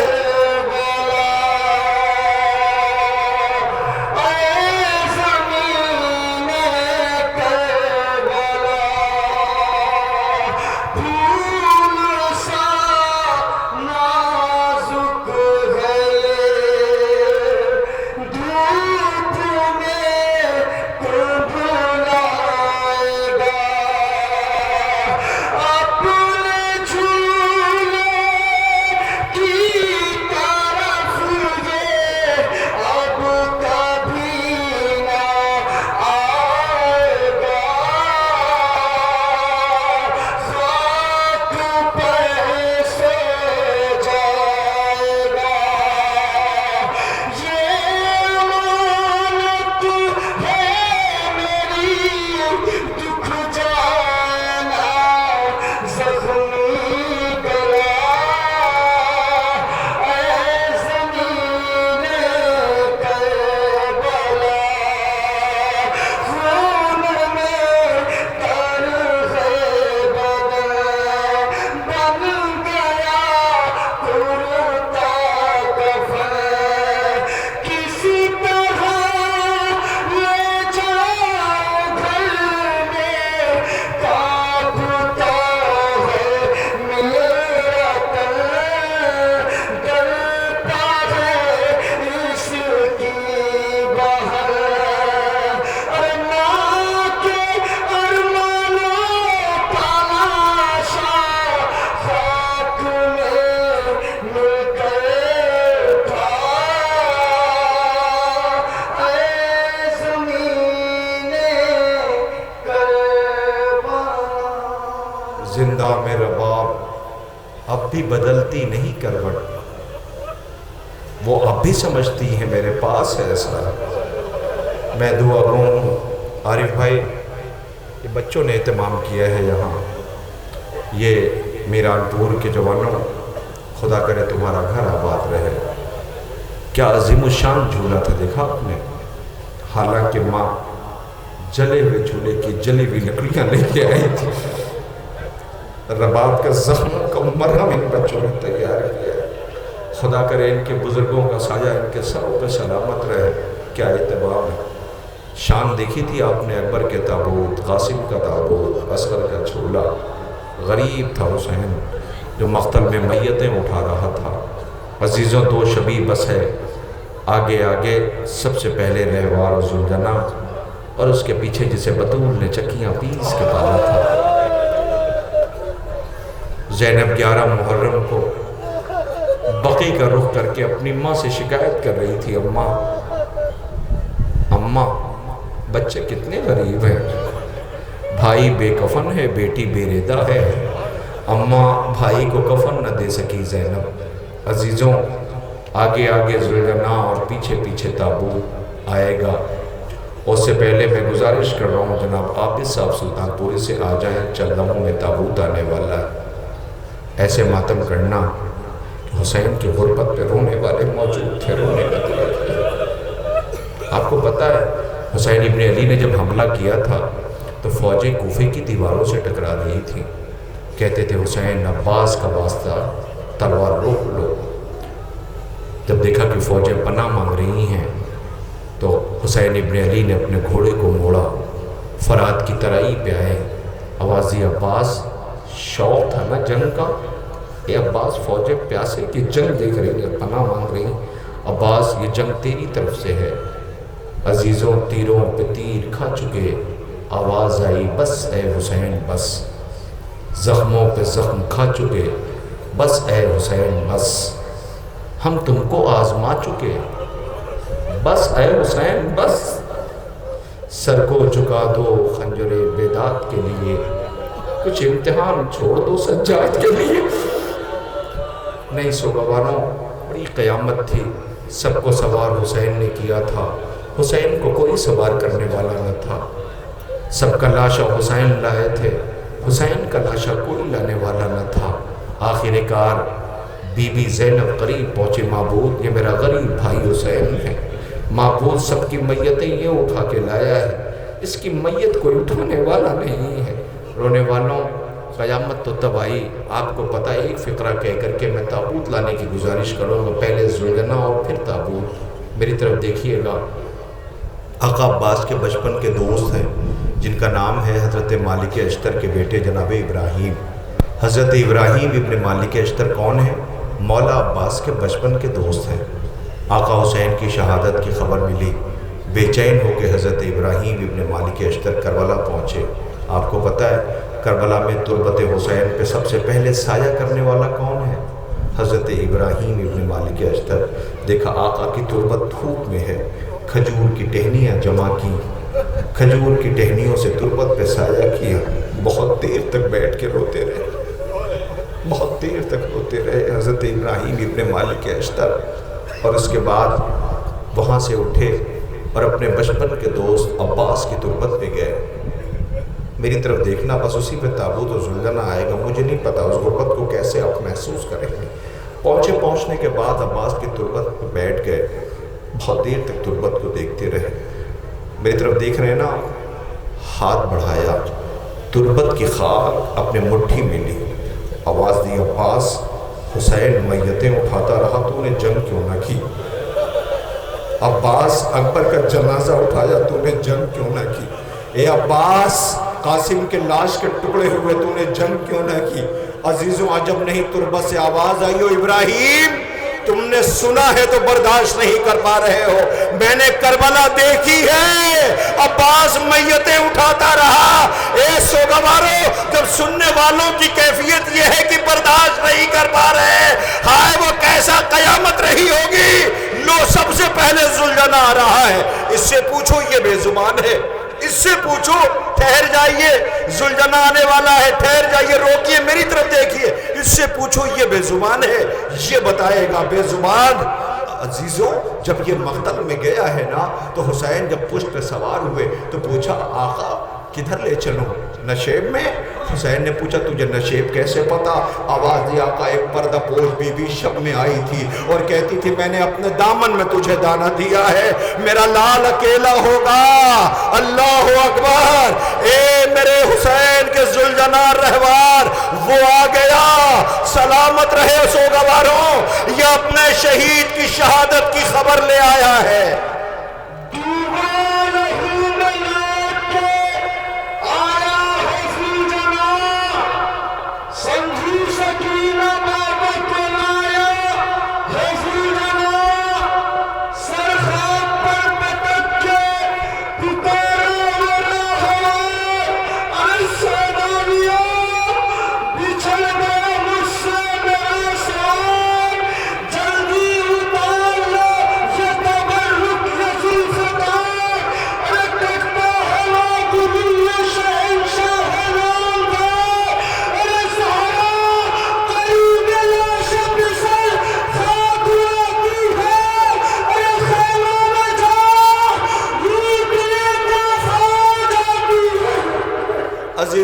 زندہ میں رباب اب بھی بدلتی نہیں کروٹ، وہ اب بھی سمجھتی ہیں میرے پاس ہے ایسا۔ میں دعا گوں عارف بھائی، یہ بچوں نے اہتمام کیا ہے یہاں، یہ میران پور کے جوانوں، خدا کرے تمہارا گھر آباد رہے۔ کیا عظیم الشان جھولا تھا، دیکھا آپ نے؟ حالانکہ ماں جلے ہوئے جھولے کی جلی ہوئی لکڑیاں لے کے آئی تھی۔ رباب کا زخم کا مرہم ان بچوں نے تیار کیا ہے۔ خدا کرے ان کے بزرگوں کا سایہ ان کے سروں پہ سلامت رہے۔ کیا اہتمام ہے، شان دیکھی تھی آپ نے؟ اکبر کے تابوت، قاسم کا تابوت، اصغر کا جھولا۔ غریب تھا حسین جو مقتل میں میتیں اٹھا رہا تھا۔ عزیزوں، 2 شبی بس ہے، آگے آگے سب سے پہلے رہوار و زلجنا، اور اس کے پیچھے جسے بطول نے چکیاں پیس کے پالا تھا۔ زینب 11 محرم کو بقی کا رخ کر کے اپنی ماں سے شکایت کر رہی تھی، اماں بچے کتنے غریب ہیں، بھائی بے کفن ہے، بیٹی بے ردا ہے۔ اماں بھائی کو کفن نہ دے سکی زینب۔ عزیزوں، آگے آگے زلجنا اور پیچھے پیچھے تابوت آئے گا۔ اس سے پہلے میں گزارش کر رہا ہوں جناب عابد صاحب سلطان پوری سے آ جائیں، چند لمحوں میں تابوت آنے والا ہے۔ ایسے ماتم کرنا کہ حسین کی غربت پہ رونے والے موجود تھے، رونے کا دل تھا۔ آپ کو پتہ ہے حسین ابن علی نے جب حملہ کیا تھا تو فوجیں کوفے کی دیواروں سے ٹکرا رہی تھیں، کہتے تھے حسین عباس کا واسطہ تلوار روک لو۔ جب دیکھا کہ فوجیں پناہ مانگ رہی ہیں تو حسین ابن علی نے اپنے گھوڑے کو موڑا، فرات کی ترائی پہ آئے، آوازی عباس، شوق تھا نا جنگ کا، اے عباس فوجیں پیاسے کی جنگ دیکھ رہی ہیں، پناہ مانگ رہی ہیں، عباس یہ جنگ تیری طرف سے ہے۔ عزیزوں تیروں پہ تیر کھا چکے، آواز آئی بس اے حسین بس، زخموں پہ زخم کھا چکے، بس اے حسین بس، ہم تم کو آزما چکے، بس اے حسین بس، سر کو جھکا دو خنجر بیداد کے لیے، کچھ امتحان چھوڑ دو سجاد کے لیے۔ نہیں سوگواروں، بڑی قیامت تھی، سب کو سوار حسین نے کیا تھا، حسین کو کوئی سوار کرنے والا نہ تھا، سب کا لاشا حسین لائے تھے، حسین کا لاشا کوئی لانے والا نہ تھا۔ آخر کار بی بی زینب قریب پہنچے، معبود یہ میرا غریب بھائی حسین ہے، معبود سب کی میتیں یہ اٹھا کے لایا ہے، اس کی میت کوئی اٹھانے والا نہیں ہے۔ رونے والوں، قیامت تو تب آئی، آپ کو پتہ ہے، ایک فقرہ کہہ کر کے میں تابوت لانے کی گزارش کروں گا، پہلے زلجنا اور پھر تابوت۔ میری طرف دیکھیے گا، آقا عباس کے بچپن کے دوست ہیں جن کا نام ہے حضرت مالک اشتر کے بیٹے جناب ابراہیم۔ حضرت ابراہیم ابن مالک اشتر کون ہیں؟ مولا عباس کے بچپن کے دوست ہیں۔ آقا حسین کی شہادت کی خبر ملی، بے چین ہو کے حضرت ابراہیم ابن مالک اشتر کربلا پہنچے۔ آپ کو پتہ ہے کربلا میں تربت حسین پہ سب سے پہلے سایہ کرنے والا کون ہے؟ حضرت ابراہیم ابن مالک اشتر۔ دیکھا آقا کی تربت دھوپ میں ہے، کھجور کی ٹہنیاں جمع کی، کھجور کی ٹہنیوں سے تربت پہ سایہ کیا، بہت دیر تک بیٹھ کے روتے رہے، بہت دیر تک روتے رہے حضرت ابراہیم ابن مالک اشتر، اور اس کے بعد وہاں سے اٹھے اور اپنے بچپن کے دوست عباس کی تربت پہ گئے۔ میری طرف دیکھنا، بس اسی پہ تابوت و زلجنا آئے گا، مجھے نہیں پتا اس غربت کو کیسے آپ محسوس کریں گے۔ پہنچنے کے بعد عباس کی تربت پہ بیٹھ گئے، بہت دیر تک تربت کو دیکھتے رہے۔ میری طرف دیکھ رہے ہیں نا، ہاتھ بڑھایا، تربت کی خاک اپنے مٹھی میں لی، آواز دی عباس، حسین میتیں اٹھاتا رہا تو نے جنگ کیوں نہ کی؟ عباس اکبر کا جنازہ اٹھایا تو نے جنگ کیوں نہ کی؟ اے عباس قاسم کے لاش کے ٹکڑے ہوئے تو نے جنگ کیوں نہ کی؟ عزیزوں عجب نہیں تربت سے آواز آئی، ہو ابراہیم تم نے سنا ہے تو برداشت نہیں کر پا رہے ہو، میں نے کربلا دیکھی ہے، عباس میتیں اٹھاتا رہا۔ اے سوگوارو، جب سننے والوں کی کیفیت یہ ہے کہ برداشت نہیں کر پا رہے، ہائے وہ کیسا قیامت رہی ہوگی۔ لو سب سے پہلے زلجنا آ رہا ہے، اس سے پوچھو یہ بے زبان ہے، اس سے پوچھو ٹھہر جائیے، زلجنا آنے والا ہے، ٹھہر جائیے، روکیے، میری طرف دیکھیے، اس سے پوچھو یہ بے زبان ہے، یہ بتائے گا بے زبان۔ عزیزوں جب یہ مقتل میں گیا ہے نا تو حسین جب پشت پہ سوار ہوئے تو پوچھا آقا کدھر لے چلوں؟ نشیب میں؟ حسین نے پوچھا تجھے نشیب کیسے پتا؟ آواز دی آقا ایک پردہ پوش بی بی شب میں آئی تھی اور کہتی تھی میں نے اپنے دامن میں تجھے دانا دیا ہے، میرا لال اکیلا ہوگا۔ اللہ اکبر، اے میرے حسین کے زلجنا رہوار، وہ آ گیا، سلامت رہے سوگواروں، یہ اپنے شہید کی شہادت کی خبر لے آیا ہے۔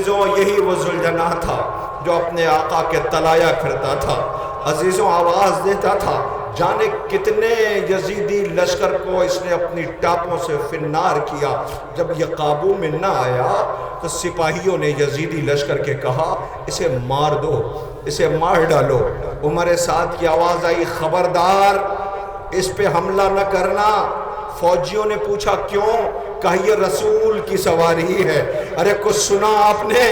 عزیزوں یہی وہ ذوالجناح تھا جو اپنے آقا کے تلایا پھرتا تھا، عزیزوں آواز دیتا تھا، جانے کتنے یزیدی لشکر کو اس نے اپنی ٹاپوں سے فنار کیا۔ جب یہ قابو میں نہ آیا تو سپاہیوں نے یزیدی لشکر کے کہا اسے مار دو، اسے مار ڈالو۔ عمر سعد کی آواز آئی خبردار اس پہ حملہ نہ کرنا۔ فوجیوں نے پوچھا کیوں؟ کہا یہ رسول کی سواری ہے۔ ارے کچھ سنا آپ نے؟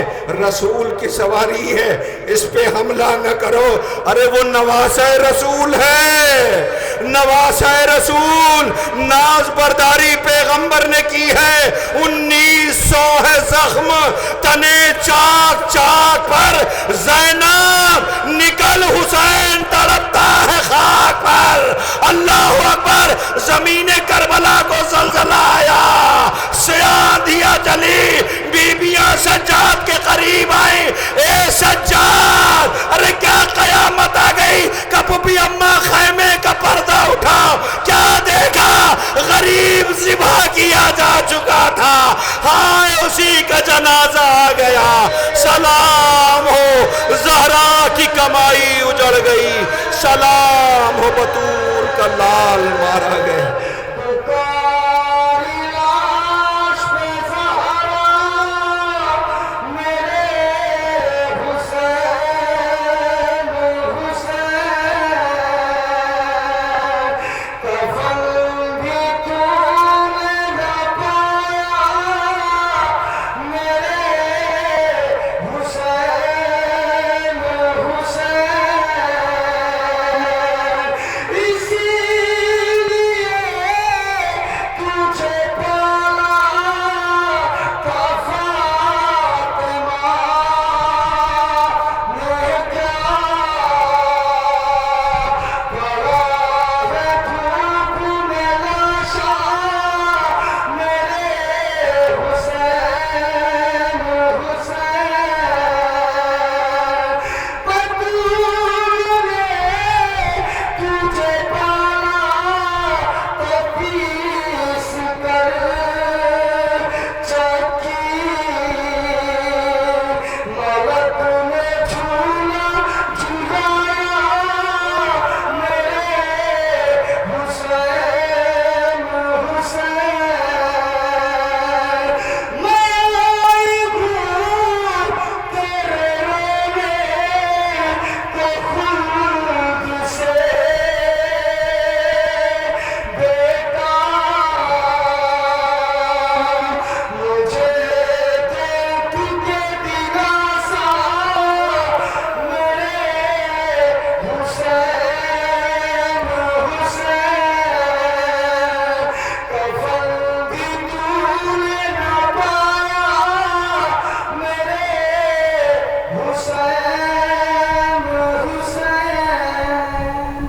رسول کی سواری ہے، اس پہ حملہ نہ کرو۔ ارے وہ نواسہ رسول ہے، نواسہ رسول، ناز برداری پیغمبر نے کی ہے۔ 1900 ہے زخم تنے چاک چاک پر، زینب نکل حسین تڑپتا ہے خاک پر۔ اللہ اکبر، زمین کربلا کو زلزلہ آیا، سیاہ دیا جلی، بیبیاں سجاد کے قریب آئیں، اے سجاد ارے کیا قیامت آ گئی، کبھی اماں خیمے کا پردہ اٹھاؤ، کیا دیکھا غریب ذبح کیا جا چکا تھا، ہائے اسی کا جنازہ آ گیا۔ سلام ہو زہرا کی کمائی اجڑ گئی، سلام ہو بطول کا لال مارا گیا۔